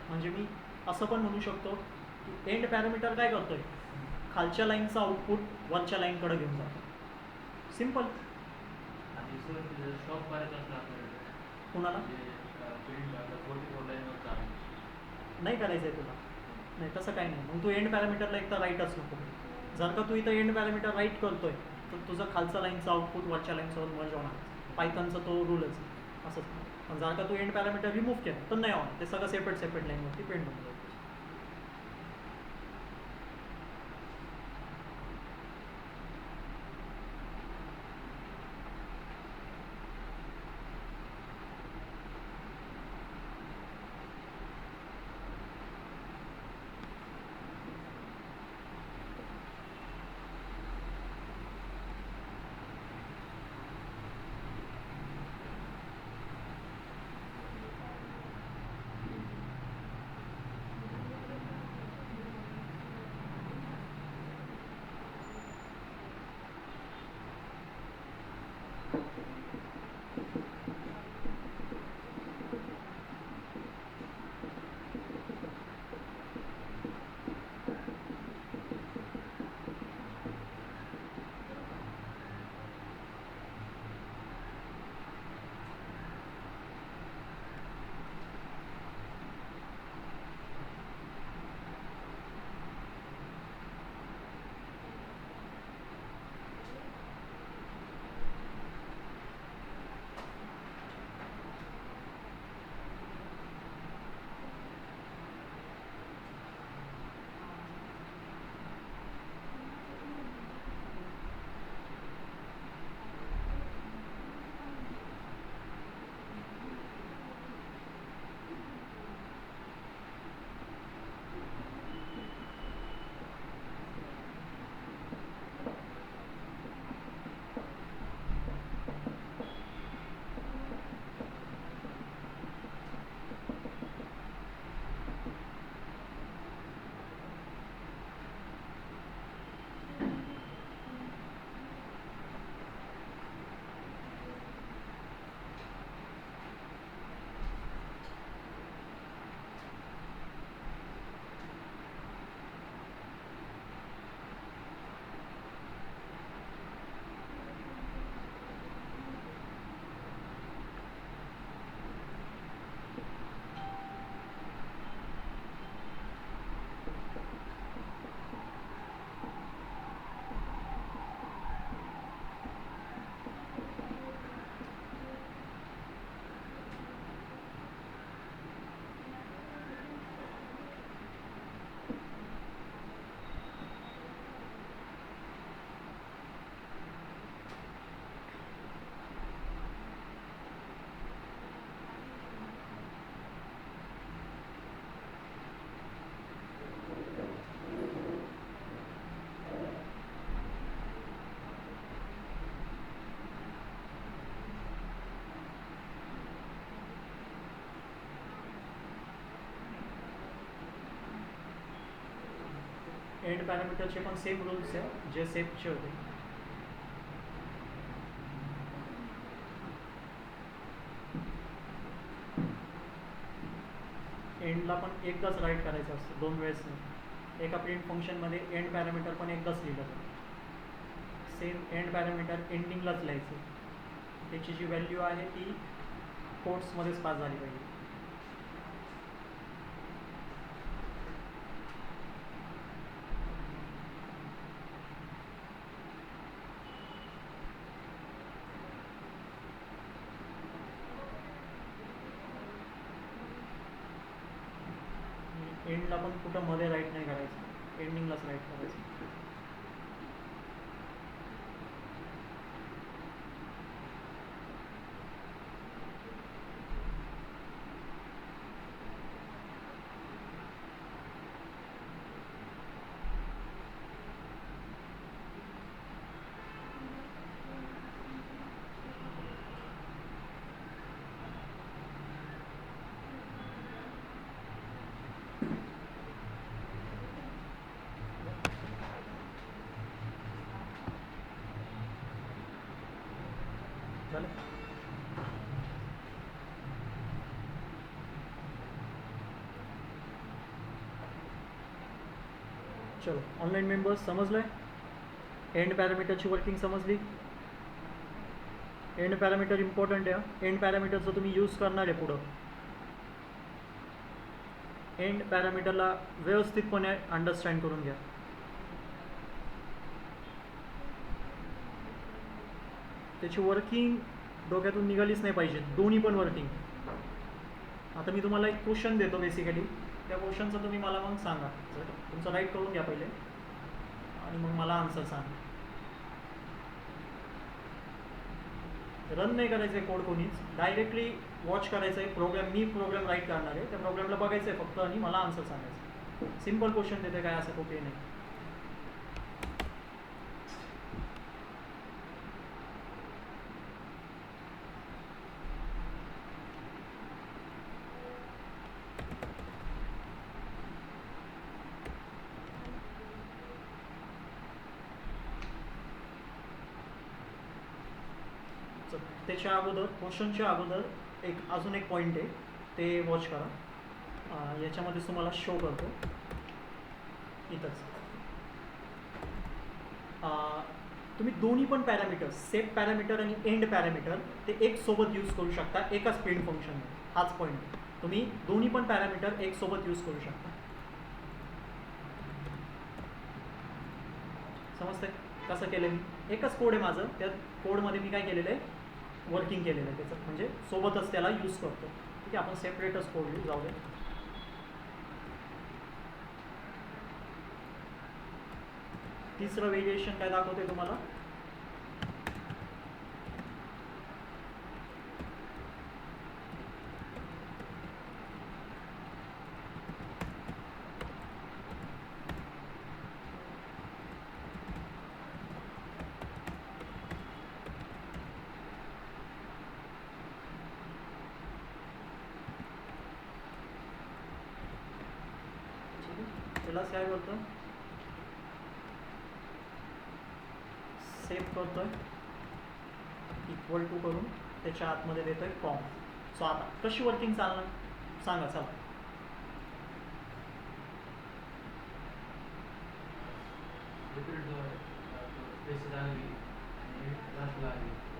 म्हणजे मी असं पण म्हणू शकतो की एंड पॅरामीटर काय करतोय, खालच्या लाईनचा आउटपुट वरच्या लाईनकडे घेऊन जातो. सिम्पल. कुणाला नाही करायचं आहे तुला, नाही तसं काही नाही. मग तू एंड पॅरामीटरला एक तर राईटच नको. जर का तू इथं एंड पॅरामीटर राईट करतोय तर तुझं खालचा लाईनचा आउटपुट वरच्या लाईनसोबत मर्ज होणार. पायथनचा तो रूलच असंच. पण जर का तू एंड पॅरामीटर रिमूव्ह केलं तर नाही होणार, ते सगळं सेपरेट लाईनवरती प्रिंट होऊन जाईल. एंड पॅरामीटरचे पण सेम रूल्स आहे जे सेफचे होते. एंडला पण एकदाच राईट करायचं असतं, 2 वेळेस नाही. एका प्रिंट फंक्शनमध्ये एंड पॅरामीटर पण एकदाच लिहिलं जातं. सेम एंड पॅरामीटर एंडिंगलाच लिहायचं. त्याची जी व्हॅल्यू आहे ती कोट्समध्येच पास झाली पाहिजे. एंडला पण कुठं मध्ये राईट नाही करायचं, एंडिंगलाच राईट करायचं. झालं. चलो, ऑनलाईन मेंबर्स समजलं आहे. एंड पॅरामीटरची वर्किंग समजली. एंड पॅरामीटर इम्पॉर्टंट आहे. एंड पॅरामीटरचं तुम्ही यूज करणार आहे पुढं. एंड पॅरामीटरला व्यवस्थितपणे अंडरस्टँड करून घ्या. त्याची वर्किंग डोक्यातून निघालीच नाही पाहिजे, दोन्ही पण वर्किंग. आता मी तुम्हाला एक क्वेश्चन देतो बेसिकली, त्या क्वेश्चनचं तुम्ही मला मग सांगा. तुमचं राईट करून घ्या पहिले आणि मग मला आन्सर सांगा. रन नाही करायचं आहे कोड कोणीच, डायरेक्टली वॉच करायचं आहे प्रोग्राम. मी प्रोग्राम राईट करणार आहे, त्या प्रोग्रामला बघायचं आहे फक्त आणि मला आन्सर सांगायचं. सिम्पल क्वेश्चन देते, काय असं कुठे नाही. त्याच्या अगोदर, क्वेश्चनच्या अगोदर अजून एक पॉईंट आहे, ते वॉच करा. याच्यामध्ये तुम्हाला शो करतो इथंच. तुम्ही दोन्ही पण पॅरामीटर, सेट पॅरामीटर आणि एंड पॅरामीटर, ते एक सोबत यूज करू शकता एकाच प्रिंट फंक्शनमध्ये. हाच पॉईंट. तुम्ही दोन्ही पण पॅरामीटर एक सोबत यूज करू शकता. समजतंय कसं केलं मी? एकच कोड आहे माझं, त्या कोडमध्ये मी काय केलेलं आहे, वर्किंग केलेलं आहे त्याचं, म्हणजे सोबतच त्याला यूज करतो. ठीक आहे, आपण सेपरेटच कोड लिहू, जाऊ दे. तिसरं व्हेरिएशन काय दाखवते तुम्हाला? त्यालाच काय करतो, सेव्ह करतोय इक्वल टू करून त्याच्या आतमध्ये देतोय कॉम. सो आता कशी वर्किंग चालणार सांगा. चला,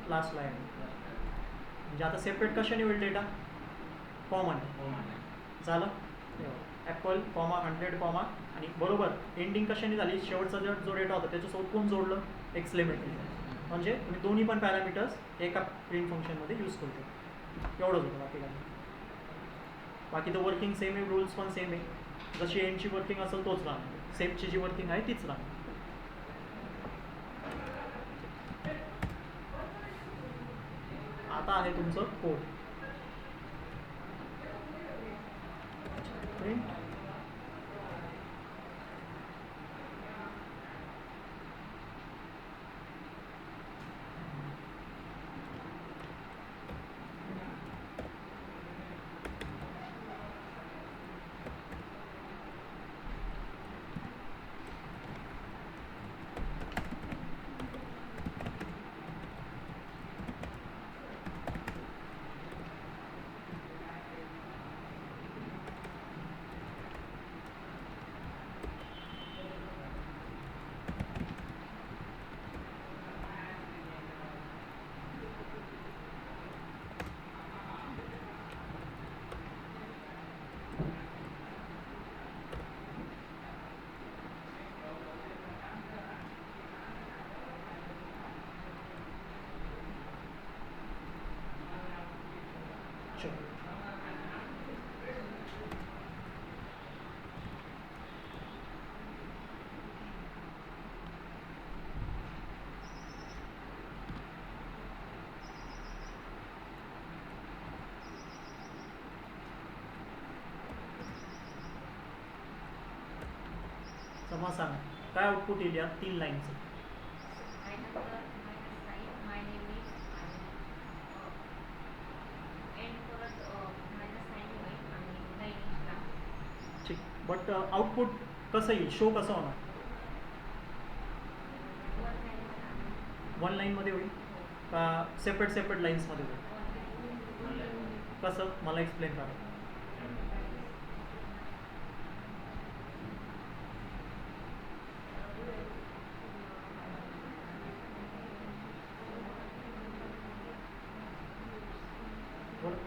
लास्ट लाईन म्हणजे आता सेपरेट कशाने होईल डेटा? कॉमन झालं. ॲपल कॉमा 100 कॉमा आणि बरोबर एंडिंग कशाने झाली? शेवटचा जो डेटा होता त्याच्यासोबत कोण जोडलं? एक्सक्लेमेटरी. म्हणजे तुम्ही दोन्ही पण पॅरामीटर्स एका प्रिंट फंक्शनमध्ये यूज करू शकता. एवढंच होतं, बाकी काय. बाकी तर वर्किंग सेम आहे, रूल्स पण सेम आहे. जशी एंडची वर्किंग असेल तोच राहणार, सेपची जी वर्किंग आहे तीच राहणार. आता आहे तुमचं कोड. Print structure. मग सांगा काय आउटपुट येईल या 3 लाईनचं. ठीक, बट आउटपुट कसं येईल, शो कसं होणार? 1 लाईनमध्ये होईल का सेपरेट लाईन्समध्ये होईल? कसं, मला एक्सप्लेन करा.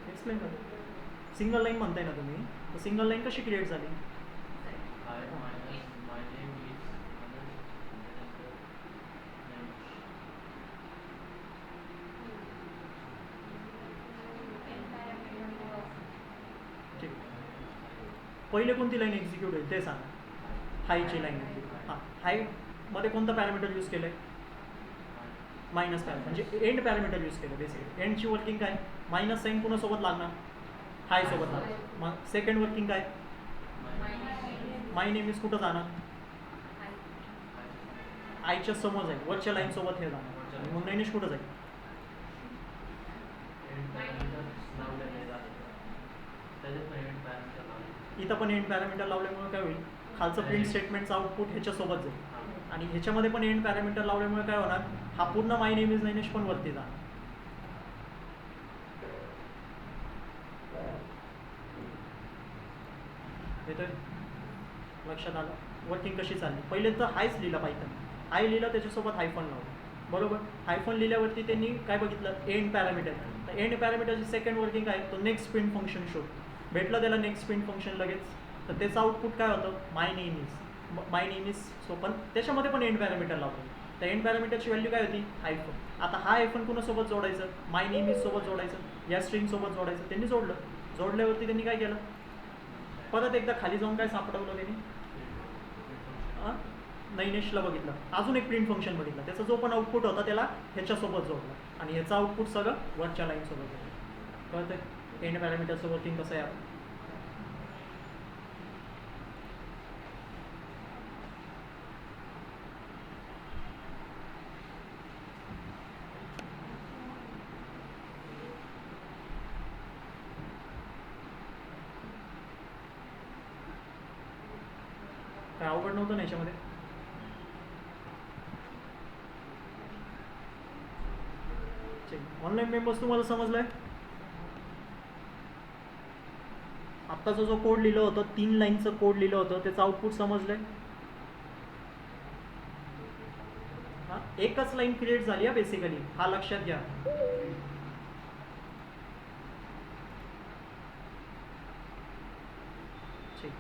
एक्सप्लेन करा. सिंगल लाईन म्हणताय ना तुम्ही, तर सिंगल लाईन कशी क्रिएट झाली? ठीक, पहिले कोणती लाईन एक्झिक्यूट होईल ते सांगा. हायची लाईन. हां, हायमध्ये कोणतं पॅरामीटर यूज केलं आहे? मायनस पॅरामीटर, म्हणजे एंड पॅरामीटर यूज केलं बेसिकली. एंडची वर्किंग काय? मायनस साईन कुणासोबत लागणार? हाय सोबत लागणार. मग सेकंड वर्किंग काय? माय नेम इज कुठं जाणार? आयच्या समोर जाईल, वरच्या लाईन सोबत हे जाणार. मग नैनिश कुठं जाईल? इथं पण एंड पॅरामीटर लावल्यामुळे काय होईल? खालचं प्रिंट स्टेटमेंटचं आउटपुट ह्याच्यासोबत जाईल. आणि ह्याच्यामध्ये पण एंड पॅरामीटर लावल्यामुळे काय होणार? हा पूर्ण माय नेम इज नैनिश पण वरती जाणार. येतोय लक्षात आलं? वर्किंग कशी चालली? पहिले तर हायच लिहिलं पाहिजे. हाय लिहिलं, त्याच्यासोबत हायफन लावलं, बरोबर. हायफन लिहिल्यावरती त्यांनी काय बघितलं? End parameter. तर एंड पॅरामीटरची सेकंड वर्किंग आहे, तो नेक्स्ट प्रिंट फंक्शन शोधतो. भेटलं त्याला नेक्स्ट प्रिंट फंक्शन लगेच. तर त्याचं आउटपुट काय होतं? माय नेम इज. सो पण त्याच्यामध्ये पण एंड पॅरामीटर लावतो. तर एंड पॅरामीटरची व्हॅल्यू काय होती? हायफन. आता हा हायफन कुणासोबत जोडायचं? माय नेम इज सोबत जोडायचं, या स्ट्रिंगसोबत जोडायचं. त्यांनी जोडलं. जोडल्यावरती त्यांनी काय केलं? परत एकदा खाली जाऊन काय सापडवलं त्यांनी? नैनेशला बघितलं, अजून एक प्रिंट फंक्शन बघितलं, त्याचा जो पण आउटपुट होता त्याला ह्याच्यासोबत जोडला, आणि ह्याचं आउटपुट सगळं वरच्या लाईनसोबत जोडलं. कळतं एंड पॅरामीटरचं वर्किंग कसं आहे? काय अवघड नव्हतं ना याच्यामध्ये? ऑनलाईन मेंबर्स तुम्हाला समजलंय? आत्ताचा जो कोड लिहिलं होतं, 3 लाईनचं कोड लिहिलं होतं, त्याचं आउटपुट समजलंय? हां, एकच लाईन क्रिएट झाली आहे बेसिकली, हा लक्षात घ्या. ठीक,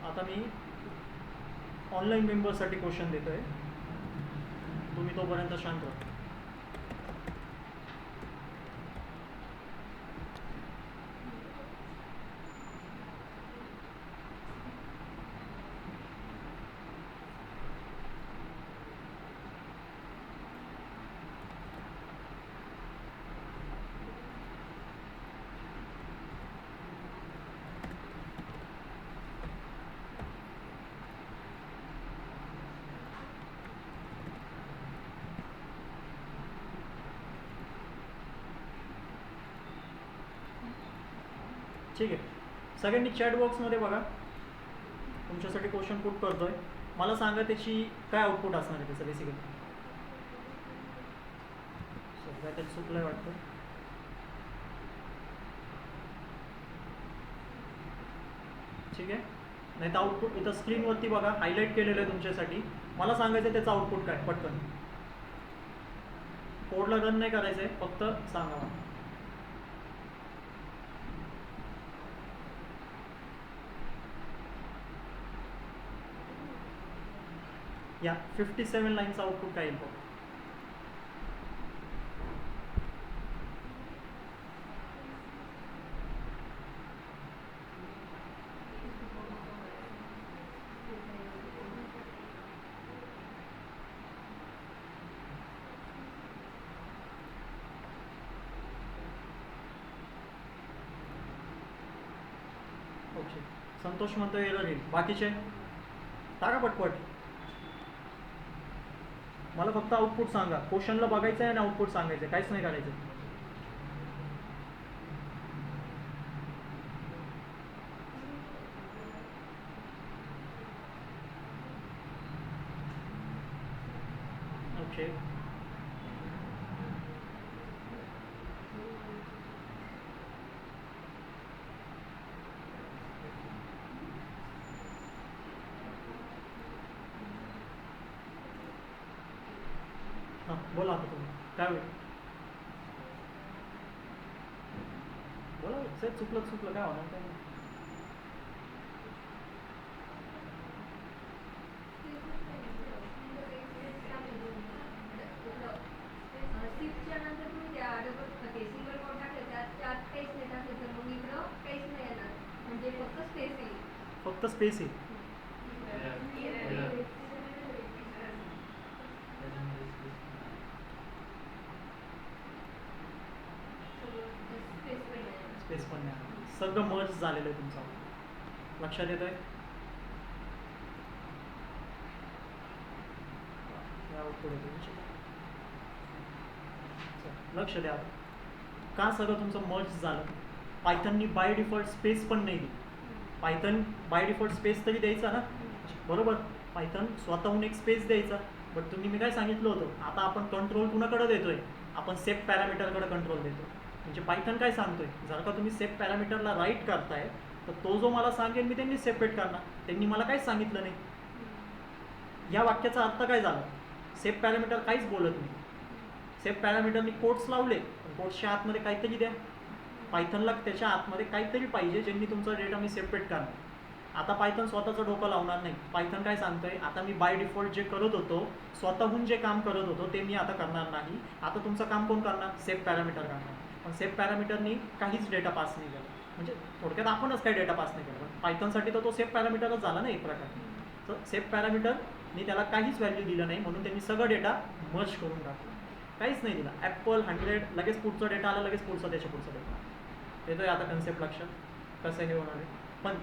आता मी ऑनलाईन मेंबर्ससाठी क्वेश्चन देतो आहे, तुम्ही तोपर्यंत शांत राहा. ठीक आहे, सगळ्यांनी चॅट बॉक्समध्ये बघा, तुमच्यासाठी क्वेश्चन पुट करतोय. मला सांगा त्याची काय आउटपुट असणार आहे त्याचं बेसिकली. काय त्याचं चुकलंय वाटतं. ठीक आहे, नाही तर आउटपुट इथं स्क्रीनवरती बघा, हायलाईट केलेलं आहे तुमच्यासाठी. मला सांगायचं त्याचं आउटपुट काय, पटकन. कोडला रन नाही करायचं आहे, फक्त सांगा मला. या 57 लाईनचा आउटपुट काय येईल बघा. कन्सेप्टचे. संतोष म्हणतो एरर येईल. बाकीचे टाका पटपट. मला फक्त आउटपुट सांगा. क्वेश्चनला बघायचं आहे आणि आउटपुट सांगायचं आहे, काहीच नाही करायचं. ओके. हां बोला आता तुम्ही काय होईल. बोला साहेब, चुकलं काय होणार काय नाही. फक्त स्पेस आहे. स्पेस पण नाही. सगळं मर्ज झालेलं आहे तुमचं. लक्षात येत आहे. लक्ष द्या. का सगळं तुमचं मर्ज झालं. पायथननी बाय डिफॉल्ट स्पेस पण नाही दिली. पायथन बाय डिफॉल्ट स्पेस तरी द्यायचा ना, बरोबर. पायथन स्वतःहून एक स्पेस द्यायचा. बट तुम्ही मी काय सांगितलं होतं, आता आपण कंट्रोल कुणाकडे देतोय, आपण सेट पॅरामीटरकडे कंट्रोल देतो. म्हणजे पायथन काय सांगतोय, जर का तुम्ही सेट पॅरामीटरला राईट करताय तर तो जो मला सांगेल मी त्यांनी सेपरेट करणार. त्यांनी मला काहीच सांगितलं नाही. या वाक्याचा अर्थ काय झाला, सेट पॅरामीटर काहीच बोलत नाही. सेट पॅरामीटरनी कोट्स लावले, कोट्सच्या आतमध्ये काहीतरी द्या. पायथनला त्याच्या आतमध्ये काहीतरी पाहिजे ज्यांनी तुमचा डेटा मी सेपरेट करणार. आता पायथन स्वतःचं डोकं लावणार नाही. पायथन काय सांगतोय, आता मी बाय डिफॉल्ट जे करत होतो, स्वतःहून जे काम करत होतो ते मी आता करणार नाही. आता तुमचं काम कोण करणार, सेट पॅरामीटर करणार. पण सेट पॅरामीटरनी काहीच डेटा पास नाही केला. म्हणजे थोडक्यात आपणच काही डेटा पास नाही केला. पण पायथनसाठी तर तो सेट पॅरामीटरच झाला ना एक प्रकारे. तर सेट पॅरामीटरनी त्याला काहीच व्हॅल्यू दिलं नाही, म्हणून त्यांनी सगळं डेटा मर्ज करून टाकला. काहीच नाही दिला. ॲपल 100 लगेच पुढचा डेटा आला, लगेच त्याच्या पुढचा डेटा. येतोय आता कन्सेप्ट लक्षात कसं हे होणार आहे. पण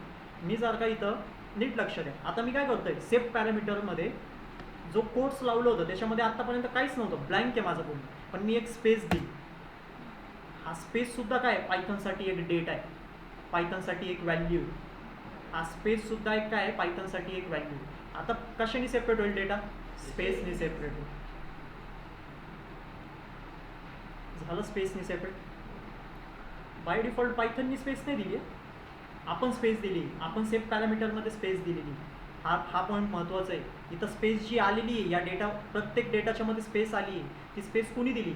मी जर का इथं नीट लक्ष द्या. आता मी काय करतोय, सेट पॅरामीटरमध्ये जो कोट्स लावलं होतं त्याच्यामध्ये आतापर्यंत काहीच नव्हतं, ब्लँक आहे माझं पूर्ण. पण मी एक स्पेस दिली. हा स्पेस सुद्धा काय, पायथनसाठी एक डेटा आहे, पायथनसाठी एक व्हॅल्यू. हा स्पेस सुद्धा एक काय आहे, पायथनसाठी एक व्हॅल्यू. आता कशाने सेपरेट होईल डेटा, स्पेसने सेपरेट होईल. झालं स्पेसने सेपरेट. बाय डिफॉल्ट पायथननी स्पेस नाही दिली, आपण स्पेस दिली. आपण सेट पॅरामीटरमध्ये स्पेस दिलेली. हा पॉईंट महत्त्वाचा आहे. इथं स्पेस जी आलेली आहे, या डेटा प्रत्येक डेटाच्या मध्ये स्पेस आली आहे, ती स्पेस कुणी दिली,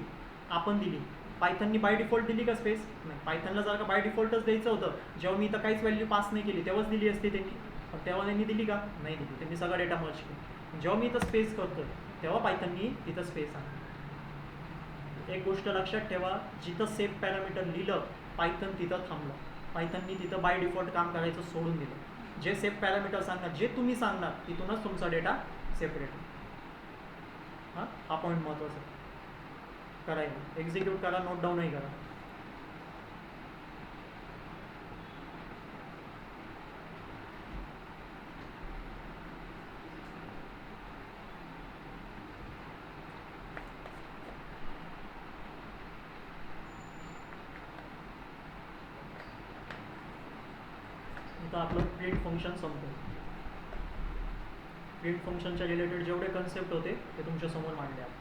आपण दिली. पायथननी बाय डिफॉल्ट दिली का स्पेस, नाही. पायथनला जर का बाय डिफॉल्टच द्यायचं होतं, जेव्हा मी इथं काहीच व्हॅल्यू पास नाही केली तेव्हाच दिली असती त्यांनी. पण तेव्हा त्यांनी दिली का, नाही दिली. त्यांनी सगळा डेटा मर्ज केला. जेव्हा मी इथं स्पेस करतो तेव्हा पायथननी तिथं स्पेस आणली. एक गोष्ट लक्षात ठेवा, जिथं सेट पॅरामीटर लिहिलं पायथन तिथं थांबलं. पायथननी तिथं बाय डिफॉल्ट काम करायचं सोडून दिलं. जे सेट पॅरामीटर सांगणार, जे तुम्ही सांगणार तिथूनच तुमचा डेटा सेपरेट. हां, हा पॉईंट महत्त्वाचा करायला. एक्झिक्यूट करा, नोट डाऊनही करा. इथं आपलं प्रिंट फंक्शन संपतं. प्रिंट फंक्शनच्या रिलेटेड जेवढे कन्सेप्ट होते ते तुमच्यासमोर मांडले आहेत.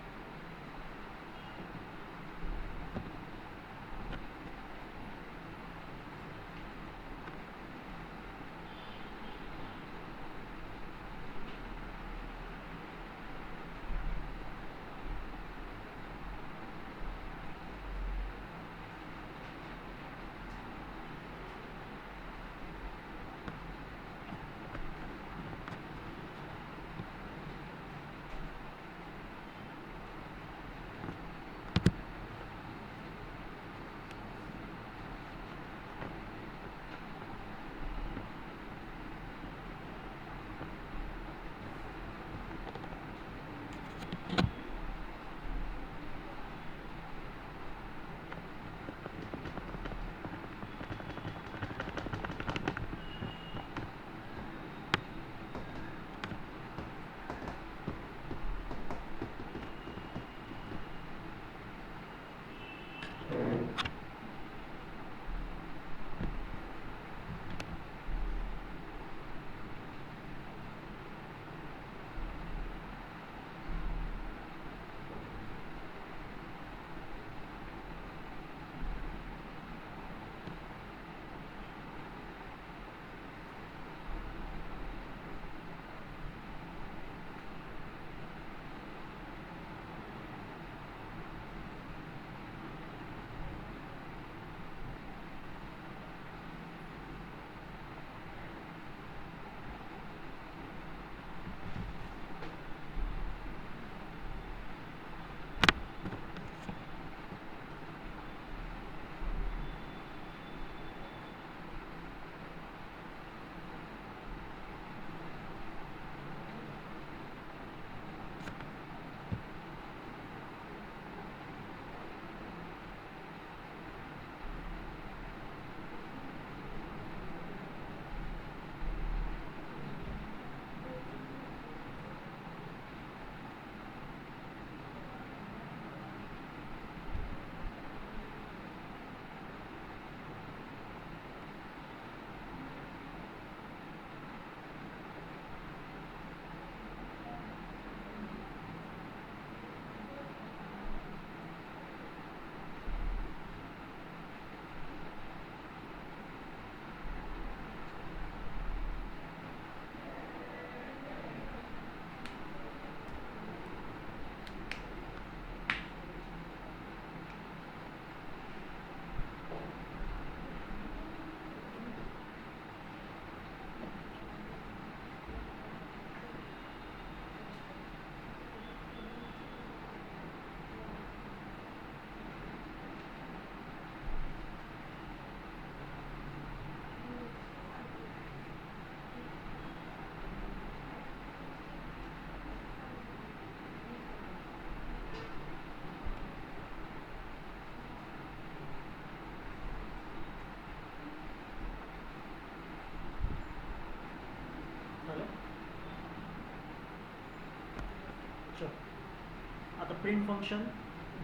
आता प्रिंट फंक्शन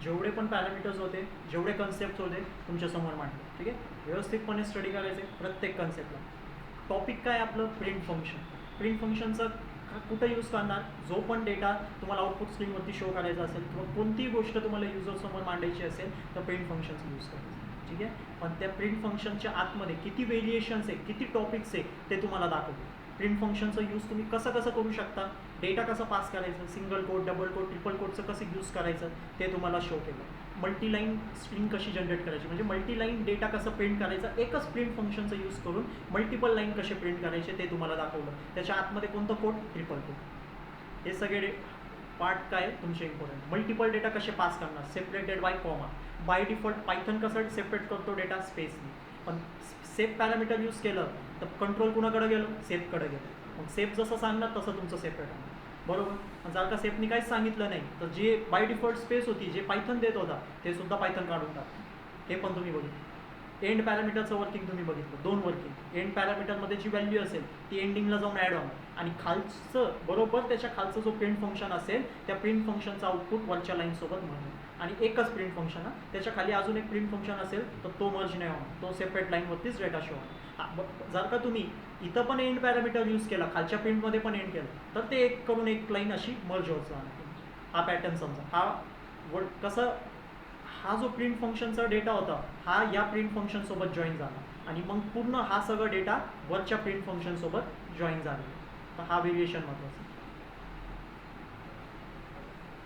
जेवढे पण पॅरामीटर्स होते, जेवढे कन्सेप्ट होते तुमच्यासमोर मांडले, ठीक आहे. व्यवस्थितपणे स्टडी करायचे प्रत्येक कन्सेप्टला. टॉपिक काय आपलं? Print function. प्रिंट फंक्शनचं कुठं यूज करणार? जो पण डेटा तुम्हाला आउटपुट स्क्रीनवरती शो करायचा असेल किंवा कोणतीही गोष्ट तुम्हाला युजरसमोर मांडायची असेल तर प्रिंट फंक्शनचं यूज करायचं, ठीक आहे. पण त्या प्रिंट फंक्शनच्या आतमध्ये किती व्हेरिएशन्स आहे, किती टॉपिक्स आहे ते तुम्हाला दाखवतो. प्रिंट फंक्शनचं यूज तुम्ही कसं कसं करू शकता, डेटा कसं पास करायचं, single code, double code, triple कोडचं कसं यूज करायचं ते तुम्हाला शो केलं. मल्टीलाईन स्ट्रिंग कशी जनरेट करायची, म्हणजे मल्टीलाईन डेटा कसं प्रिंट करायचं, एकच प्रिंट फंक्शनचं यूज करून मल्टिपल लाईन कसे प्रिंट करायचे ते तुम्हाला दाखवलं. त्याच्या आतमध्ये कोणतं कोड? Triple code. हे सगळे पार्ट काय तुमचे इम्पॉर्टंट. मल्टिपल डेटा कसे पास करणार? Separated by comma. By default Python कसं सेपरेट करतो डेटा? स्पेसनी. पण सेप पॅरामीटर यूज केलं तर कंट्रोल कुणाकडे गेलं? सेपकडे गेलं. मग सेप जसं सांगणार तसं तुमचं सेपरेट आहे, बरोबर. जर का सेपनी काहीच सांगितलं नाही तर जे बाय डिफॉल्ट स्पेस होती, जे पायथन देत होता ते सुद्धा पायथन काढून टाकतं. हे पण तुम्ही बघितलं. एंड पॅरामीटरचं वर्किंग तुम्ही बघितलं, दोन वर्किंग. एंड पॅरामीटरमध्ये जी व्हॅल्यू असेल ती एंडिंगला जाऊन ॲड होणार आणि खालचं बरोबर त्याच्या खालचं जो प्रिंट फंक्शन असेल त्या प्रिंट फंक्शनचा आउटपुट वरच्या लाईनसोबत म्हणून. आणि एकच प्रिंट फंक्शन आहे, त्याच्या खाली अजून एक प्रिंट फंक्शन असेल तर तो मर्ज नाही होणार, तो सेपरेट लाईनवरतीच डेटा शो होणार. जर का तुम्ही इथं पण एंड पॅरामीटर यूज केला, खालच्या प्रिंटमध्ये पण एंड केलं तर ते एक करून एक लाईन अशी मर्ज होत जाणार. हा पॅटर्न समजा. हा कसं, हा जो प्रिंट फंक्शनचा डेटा होता हा या प्रिंट फंक्शनसोबत जॉईन झाला आणि मग पूर्ण हा सगळा डेटा वरच्या प्रिंट फंक्शनसोबत जॉईन झाला. तर हा व्हेरिएशन महत्त्वाचा,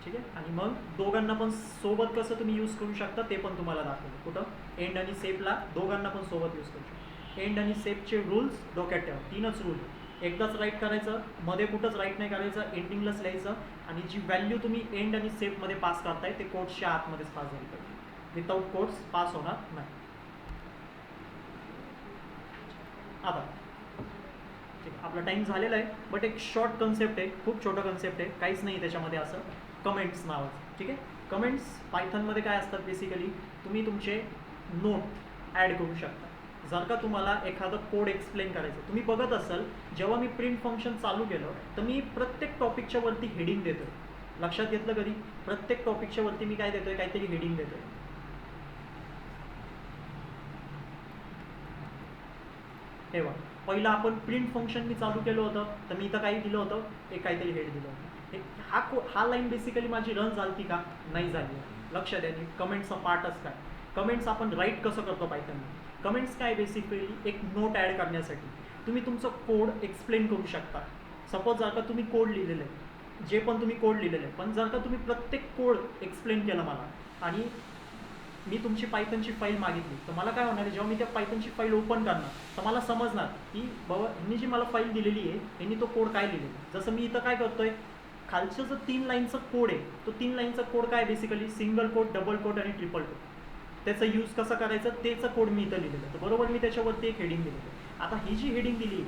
ठीक आहे. आणि मग दोघांना पण सोबत कसं तुम्ही यूज करू शकता ते पण तुम्हाला दाखवलं. कुठं? एंड आणि सेपला दोघांना पण सोबत यूज करू शकता. एंड आणि सेपचे रूल्स डोक्यात ठेवा, तीनच रूल. एकदाच राईट करायचं, मध्ये कुठंच राईट नाही करायचं, एंडिंगलाच लिहायचं. आणि जी व्हॅल्यू तुम्ही एंड आणि सेपमध्ये पास करताय ते कोड्सच्या आतमध्येच पास झाली पाहिजे. विदाउट कोड्स पास होणार नाही. आता ठीक, आपला टाईम झालेला आहे. बट एक शॉर्ट कन्सेप्ट आहे, खूप छोटं कन्सेप्ट आहे, काहीच नाही त्याच्यामध्ये असं. कमेंट्स नावाचं, ठीक आहे. कमेंट्स पायथनमध्ये काय असतात? बेसिकली तुम्ही तुमचे नोट ॲड करू शकता. जर का तुम्हाला एखादं कोड एक्सप्लेन करायचं, तुम्ही बघत असाल जेव्हा मी प्रिंट फंक्शन चालू केलं तर मी प्रत्येक टॉपिकच्या वरती हेडिंग देतोय. लक्षात घेतलं कधी? प्रत्येक टॉपिकच्या वरती मी काय देतोय? काहीतरी हेडिंग देतोय. हे बघा, पहिलं आपण प्रिंट फंक्शन मी चालू केलं होतं, तर मी इथं काही दिलं होतं, एक काहीतरी हेड दिलं होतं. हा लाईन बेसिकली माझी रन झाली का नाही झाली. लक्ष द्या, कमेंट्सचा पार्टच काय. कमेंट्स आपण राईट कसं करतो पायथनमध्ये. कमेंट्स काय बेसिकली एक नोट ॲड करण्यासाठी तुम्ही तुमचं कोड एक्सप्लेन करू शकता. सपोज जर का तुम्ही कोड लिहिलेलं आहे, जे पण तुम्ही कोड लिहिलेलं आहे, पण जर का तुम्ही प्रत्येक कोड एक्सप्लेन केलं मला आणि मी तुमची पायथनची फाईल मागितली, तर मला काय होणार आहे, जेव्हा मी त्या पायथनची फाईल ओपन करणार तर मला समजणार की बाबा ह्यांनी जी मला फाईल दिलेली आहे यांनी तो कोड काय लिहिलेला आहे. जसं मी इथं काय करतोय, खालचं जो 3 लाईनचा कोड आहे, तो 3 लाईनचा कोड काय basically single code, double code आणि ट्रिपल कोड. त्याचा यूज कसं करायचं त्याचं कोड मी इथं लिहिलेलं आहे. तर बरोबर मी त्याच्यावरती एक हेडिंग दिलेलं आहे. आता ही जी हेडिंग दिली,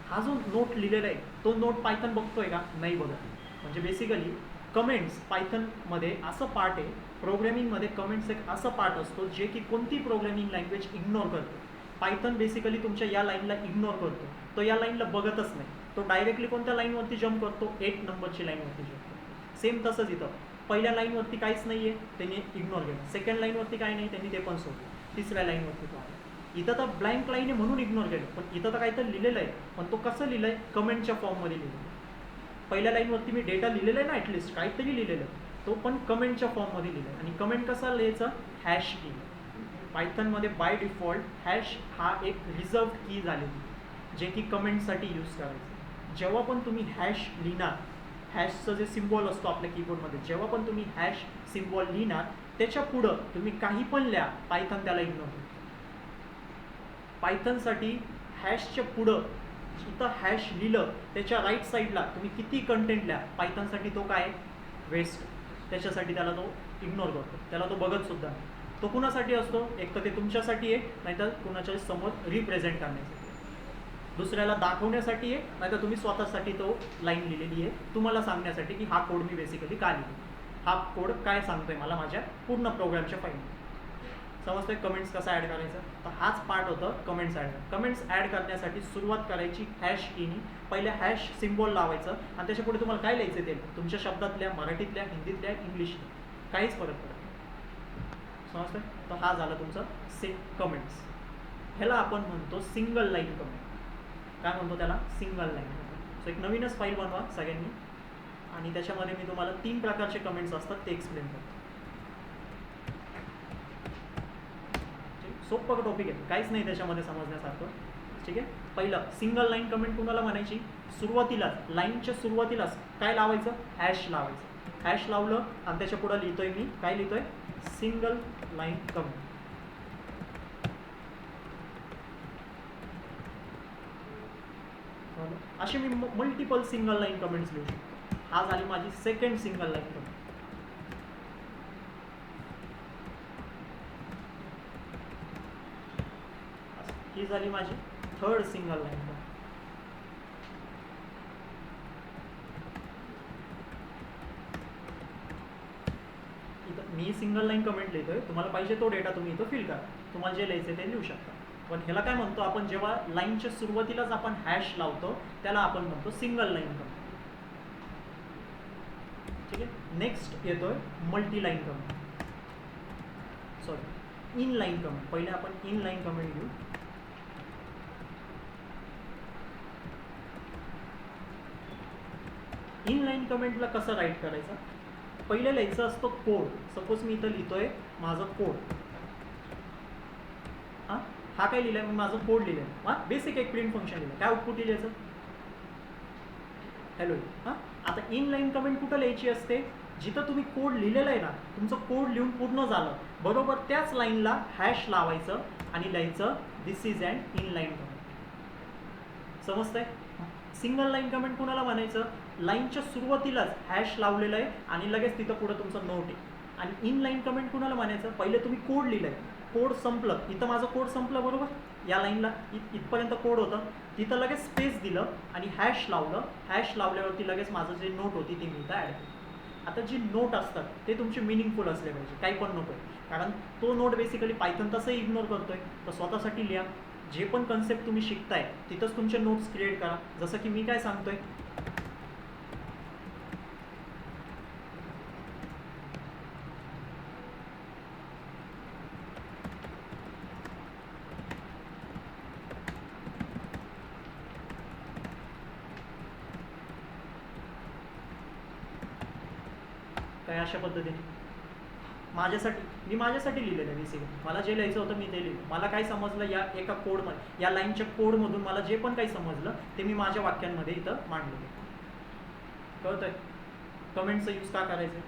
हा जो नोट लिहिलेला आहे तो नोट पायथन बघतोय का नाही बघत. म्हणजे बेसिकली कमेंट्स पायथनमध्ये असं पार्ट आहे, प्रोग्रॅमिंगमध्ये कमेंट्स एक असं पार्ट असतो जे की कोणती प्रोग्रॅमिंग लँग्वेज इग्नोर करतो. पायथन बेसिकली तुमच्या या लाईनला इग्नोर करतो, तो या लाईनला बघतच नाही. तो डायरेक्टली कोणत्या लाईनवरती जम्प करतो, 8 नंबरची लाईनवरती जम्प करतो. सेम तसंच इथं पहिल्या लाईनवरती काहीच नाही आहे, त्यांनी इग्नोर केलं. सेकंड लाईनवरती काही नाही, त्यांनी ते पण सोडलं. तिसऱ्या लाईनवरती तो आहे. इथं तर ब्लँक लाईन आहे म्हणून इग्नोर केलं, पण इथं तर काहीतरी लिहिलेलं आहे, पण तो कसं लिहिलं आहे, कमेंटच्या फॉर्ममध्ये लिहिलेलं आहे. पहिल्या लाईनवरती मी डेटा लिहिलेला आहे ना, ॲटलिस्ट काहीतरी लिहिलेलं आहे, तो पण कमेंटच्या फॉर्ममध्ये लिहिलं आहे. आणि कमेंट कसा लिहायचं, हॅश की. पायथनमध्ये बाय डिफॉल्ट हॅश हा एक रिझर्व्ड की झालेली, जे की कमेंटसाठी यूज करायचं. जेव्हा पण तुम्ही हॅश लिहिणार, हॅशचं जे सिम्बॉल असतो आपल्या कीबोर्डमध्ये, जेव्हा पण तुम्ही हॅश सिम्बॉल लिहिणार त्याच्या पुढं तुम्ही काही पण लिहा, पायथन त्याला इग्नोर करतो. पायथनसाठी हॅशच्या पुढं इथं हॅश लिहिलं त्याच्या राईट साईडला तुम्ही किती कंटेंट लिहा, पायथनसाठी तो काय वेस्ट. त्याच्यासाठी त्याला तो इग्नोर करतो, त्याला तो बघत सुद्धा नाही. तो कुणासाठी असतो, एक तर ते तुमच्यासाठी आहे, नाहीतर कुणाच्या समोर रिप्रेझेंट करण्यासाठी, दुसऱ्याला दाखवण्यासाठी आहे, नाहीतर तुम्ही स्वतःसाठी तो लाईन लिहिलेली आहे तुम्हाला सांगण्यासाठी की हा कोड मी बेसिकली का लिहिला, हा कोड काय सांगतोय मला माझ्या पूर्ण प्रोग्रामच्या फाईलमध्ये. समजतोय कमेंट्स कसा ॲड करायचा. तर हाच पार्ट होतं कमेंट्स ॲड. कमेंट्स ॲड करण्यासाठी सुरुवात करायची हॅश कीनी. पहिले हॅश सिम्बॉल लावायचं आणि त्याच्या पुढे तुम्हाला काय लिहायचं ते तुमच्या शब्दातल्या, मराठीतल्या, हिंदीतल्या, इंग्लिशल्या, काहीच फरक पडत नाही. समजतंय. तर हा झाला तुमचा कमेंट्स. ह्याला आपण म्हणतो सिंगल लाईन कमेंट. काय म्हणतो त्याला, सिंगल लाईन कमेंट. सो एक नवीनच फाईल बनवा सगळ्यांनी आणि त्याच्यामध्ये मी तुम्हाला 3 प्रकारचे कमेंट्स असतात ते एक्सप्लेन करतो. सोपं टॉपिक आहे, काहीच नाही त्याच्यामध्ये समजण्यासारखं. ठीक आहे. पहिलं सिंगल लाईन कमेंट कुणाला म्हणायची, सुरुवातीलाच लाईनच्या सुरुवातीलाच काय लावायचं, हॅश लावायचं. हॅश लावलं आणि त्याच्या पुढं लिहितोय मी काय लिहितोय, सिंगल लाईन कमेंट. असे मी मल्टिपल सिंगल लाईन कमेंट्स लिहू शकतो. हा झाली माझी सेकंड सिंगल लाईन कमेंट. ही झाली माझी थर्ड सिंगल लाईन कमेंट. इथं मी सिंगल लाईन कमेंट लिहितोय, तुम्हाला पाहिजे तो डेटा तुम्ही इथं फिल करा, तुम्हाला जे लिहायचं ते लिहू शकता. पण ह्याला काय म्हणतो आपण, जेव्हा लाईनच्या सुरुवातीलाच आपण हॅश लावतो त्याला आपण म्हणतो सिंगल लाईन कमेंट. ठीक आहे. नेक्स्ट येतोय multi line comment, sorry in line comment. पहिले आपण इन लाईन कमेंट घेऊ. इन लाईन कमेंटला कसं राईट करायचं, पहिले लिहायचं असतं कोड. सपोज मी इथं लिहितोय माझं कोड, हा काय लिहिलंय, मी माझं कोड लिहिलंय. बेसिक एक प्रिंट फंक्शन लिहिलं, काय आउटपुट लिहायचं, हॅलो. आता इन लाईन कमेंट कुठं लिहायची असते, जिथं तुम्ही कोड लिहिलेलं आहे ना, तुमचं कोड लिहून पूर्ण झालं बरोबर त्याच लाईनला हॅश लावायचं आणि लिहायचं this is and in line comment. समजतंय. सिंगल लाईन कमेंट कुणाला म्हणायचं, लाईनच्या सुरुवातीलाच हॅश लावलेलं आहे आणि लगेच तिथं पुढं तुमचं नोट आहे. आणि इन लाईन कमेंट कुणाला म्हणायचं, पहिले तुम्ही कोड लिहिलंय, कोड संपलं, इथं माझं कोड संपलं बरोबर, या लाईनला इथपर्यंत कोड होतं, तिथं लगेच स्पेस दिलं आणि हॅश लावलं. हॅश लावल्यावरती लगेच माझं जे नोट होती ती मी इथं ॲड केली. आता जी नोट असतात ते तुमचे मिनिंगफुल असले पाहिजे, काही पण नको आहे, कारण तो नोट बेसिकली पायथन तसंही इग्नोर करतोय. तर स्वतःसाठी लिहा, जे पण कन्सेप्ट तुम्ही शिकताय तिथंच तुमचे नोट्स क्रिएट करा. जसं की मी काय सांगतोय, काय अशा पद्धतीने मी माझ्यासाठी लिहिलेलं आहे बेसिकली. मला जे लिहायचं होतं मी ते लिहिलं. मला काय समजलं या एका कोडमध्ये, या लाईनच्या कोडमधून मला जे पण काही समजलं ते मी माझ्या वाक्यांमध्ये इथं मांडलेलं आहे. कळतंय? कमेंटचं यूज का करायचं?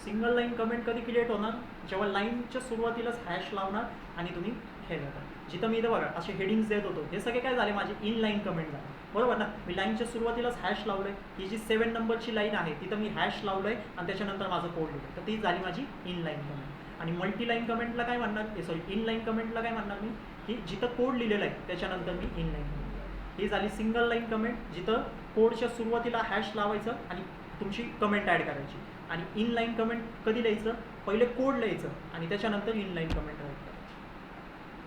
सिंगल लाईन कमेंट कधी क्रिएट होणार? जेव्हा लाईनच्या सुरुवातीलाच हॅश लावणार आणि तुम्ही हे लिहिता. जिथं मी इथं बघा असे हेडिंग्स देत होतो, हे सगळे काय झाले माझे इन लाईन कमेंट झाले, बरोबर ना. मी लाईनच्या सुरुवातीलाच हॅश लावलंय. ही जी 7 नंबरची लाईन आहे तिथं मी हॅश लावलंय आणि त्याच्यानंतर माझं कोड लिहिलं, तर ती झाली माझी इन लाईन कमेंट. आणि मल्टी लाईन कमेंटला काय म्हणणार, सॉरी इन लाईन कमेंटला काय म्हणणार मी, की जिथं कोड लिहिलेला आहे त्याच्यानंतर मी इन लाईन कमेंट. ही झाली सिंगल लाईन कमेंट, जिथं कोडच्या सुरुवातीला हॅश लावायचं आणि तुमची कमेंट ॲड करायची. आणि इन लाईन कमेंट कधी लिहायचं, पहिले कोड लिहायचं आणि त्याच्यानंतर इन लाईन कमेंट लिहायचं.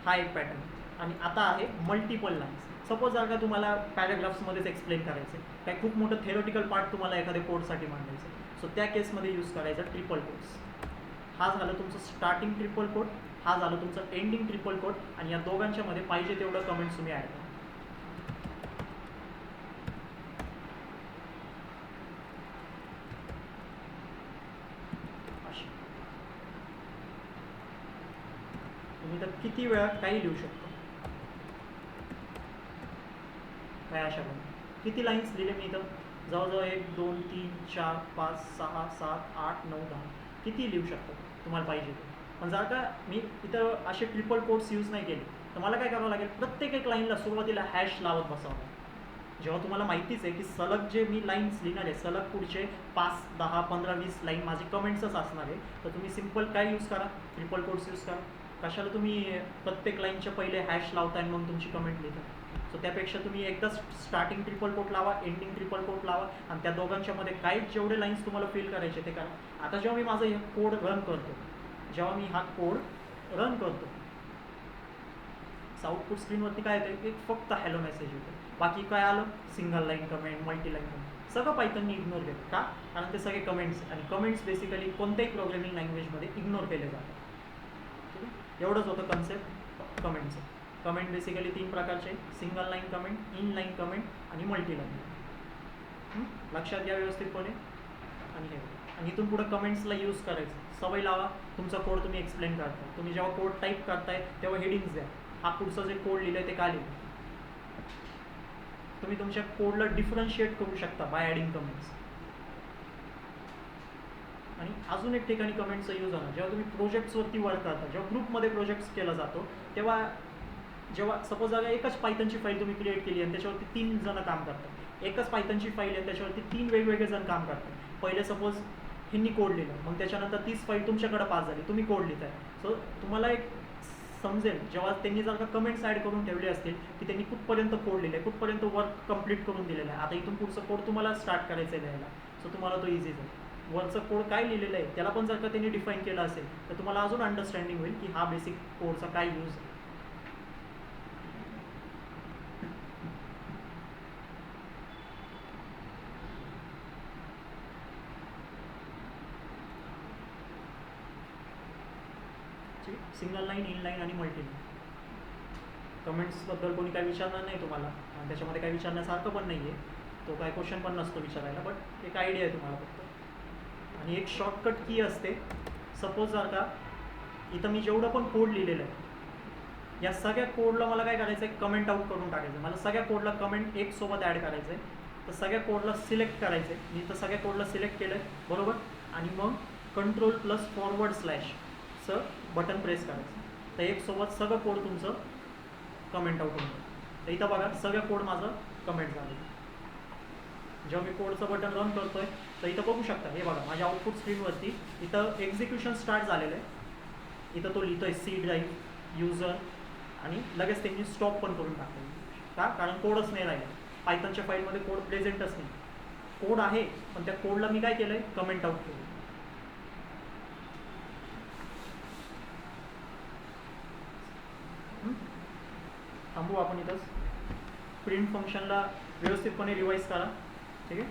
हा एक पॅटर्न. आणि आता आहे मल्टिपल लाईन्स. सपोज जर का तुम्हाला पॅराग्राफ्समध्येच एक्सप्लेन करायचं आहे, काय खूप मोठं थेरॉटिकल पार्ट तुम्हाला एखाद्या कोडसाठी मांडायचं आहे, सो त्या केसमध्ये यूज करायचा ट्रिपल कोट्स. हा झालं तुमचं स्टार्टिंग ट्रिपल कोट, हा झालं तुमचं एंडिंग ट्रिपल कोट. आणि या दोघांच्या मध्ये पाहिजे तेवढं कमेंट्स तुम्ही ॲड करा. तुम्ही तर किती वेळा काही लिहू शकतो. काय अशा पण किती लाईन्स लिहिले मी इथं, जवळजवळ 1 2 3 4 5 6 7 8 9 10 किती लिहू शकतो तुम्हाला पाहिजे ते. पण जर का मी इथं असे ट्रिपल कोट्स यूज नाही केले तर मला काय करावं लागेल, प्रत्येक एक लाईनला सुरुवातीला हॅश लावत बसावं. जेव्हा तुम्हाला माहितीच आहे की सलग जे मी लाईन्स लिहिणार आहे, सलग पुढचे 5 10 15 20 लाईन माझी कमेंट्सच असणार आहे, तर तुम्ही सिम्पल काय यूज करा, ट्रिपल कोट्स यूज करा. कशाला तुम्ही प्रत्येक लाईनच्या पहिले हॅश लावताय आणि मग तुमची कमेंट लिहिता. सो त्यापेक्षा तुम्ही एकदा स्टार्टिंग ट्रिपल कोट लावा, एंडिंग ट्रिपल कोट लावा आणि त्या दोघांच्या मध्ये काय जेवढे लाईन्स तुम्हाला फील करायचे ते करा. आता जेव्हा मी माझा हे कोड रन करतो, जेव्हा मी हा कोड रन करतो, आउटपुट स्क्रीनवरती काय येतं, एक फक्त हॅलो मेसेज येतो. बाकी काय आलं, single line comment, multi line comment, सगळं पायथननी इग्नोर केलं. का? कारण ते सगळे कमेंट्स, आणि कमेंट्स बेसिकली कोणत्याही प्रोग्रामिंग लँग्वेजमध्ये इग्नोर केले जातात. एवढंच होतं कन्सेप्ट कमेंटचं. कमेंट बेसिकली 3 प्रकारचे, single line comment, in line comment आणि मल्टी लाईन. लक्षात घ्या व्यवस्थितपणे. आणि हे आणि इथून पुढं कमेंट्सला यूज करायचं, सवय लावा. तुमचा कोड तुम्ही एक्सप्लेन करता, तुम्ही जेव्हा कोड टाईप करताय तेव्हा हेडिंग्स द्या. हा पुढचं जे कोड लिहिलं आहे ते का लिहिलं, तुम्ही तुमच्या कोडला डिफरन्शिएट करू शकता बाय ॲडिंग कमेंट्स. आणि अजून एक ठिकाणी कमेंटचा यूज होणार, जेव्हा तुम्ही प्रोजेक्ट्सवरती वर्क करता, जेव्हा ग्रुपमध्ये प्रोजेक्ट्स केला जातो, तेव्हा जेव्हा सपोज जर एकच पायथनची फाईल तुम्ही क्रिएट केली आणि त्याच्यावरती 3 जण काम करतात, एकच पायथनची फाईल आहे त्याच्यावरती 3 वेगवेगळे जण काम करतात. पहिले सपोज ह्यांनी कोड लिहिलं, मग त्याच्यानंतर तीच फाईल तुमच्याकडे पास झाली, तुम्ही कोड लिहिताय. सो तुम्हाला एक समजेल जेव्हा त्यांनी जर का कमेंट्स ॲड करून ठेवले असतील की त्यांनी कुठपर्यंत कोड लिहिलं आहे, कुठपर्यंत वर्क कंप्लीट करून दिलेलं आहे, आता इथून पुढचं कोड तुम्हाला स्टार्ट करायचं आहे लिहायला, सो तुम्हाला तो इझी जाईल. वरचं कोड काय लिहिलेलं आहे त्याला पण जर का त्यांनी डिफाईन केलं असेल तर तुम्हाला अजून अंडरस्टँडिंग होईल की हा बेसिक कोडचा काय यूज आहे. सिंगल लाईन, इन लाईन आणि मल्टी लाईन. कमेंट्सबद्दल कोणी काही विचारणार नाही तुम्हाला, आणि त्याच्यामध्ये काही विचारण्यासारखं पण नाही आहे, तो काय क्वेश्चन पण नसतो विचारायला, बट एक आयडिया आहे तुम्हाला फक्त. आणि एक शॉर्टकट की असते. सपोज जर का इथं मी जेवढं पण कोड लिहिलेलं आहे, या सगळ्या कोडला मला काय करायचं आहे, कमेंट आउट करून टाकायचं. मला सगळ्या कोडला कमेंट 1 सोबत ॲड करायचं आहे. तर सगळ्या कोडला सिलेक्ट करायचं आहे. मी तर सगळ्या कोडला सिलेक्ट केलं आहे, बरोबर. आणि मग कंट्रोल+फॉरवर्ड/ बटन प्रेस करायचं. तर एक सोबत सगळं कोड तुमचं कमेंट आउट होतं. तर इथं बघा सगळं कोड माझं कमेंट झालं. जेव्हा मी कोडचं बटन रन करतोय तर इथं बघू शकता, हे बघा माझ्या आउटपुट स्क्रीनवरती इथं एक्झिक्युशन स्टार्ट झालेलं आहे. इथं तो लिहितोय सी ड्राईव्ह युजर, आणि लगेच त्यांनी स्टॉप पण करून टाकलं. का? कारण कोडच नाही राहिला. पायथनच्या फाईलमध्ये कोड प्रेझेंटच नाही. कोड आहे पण त्या कोडला मी काय केलंय, कमेंट आउट केलं. थांबू आपण इथंच. प्रिंट फंक्शनला व्यवस्थितपणे रिवाईज करा, ठीक आहे.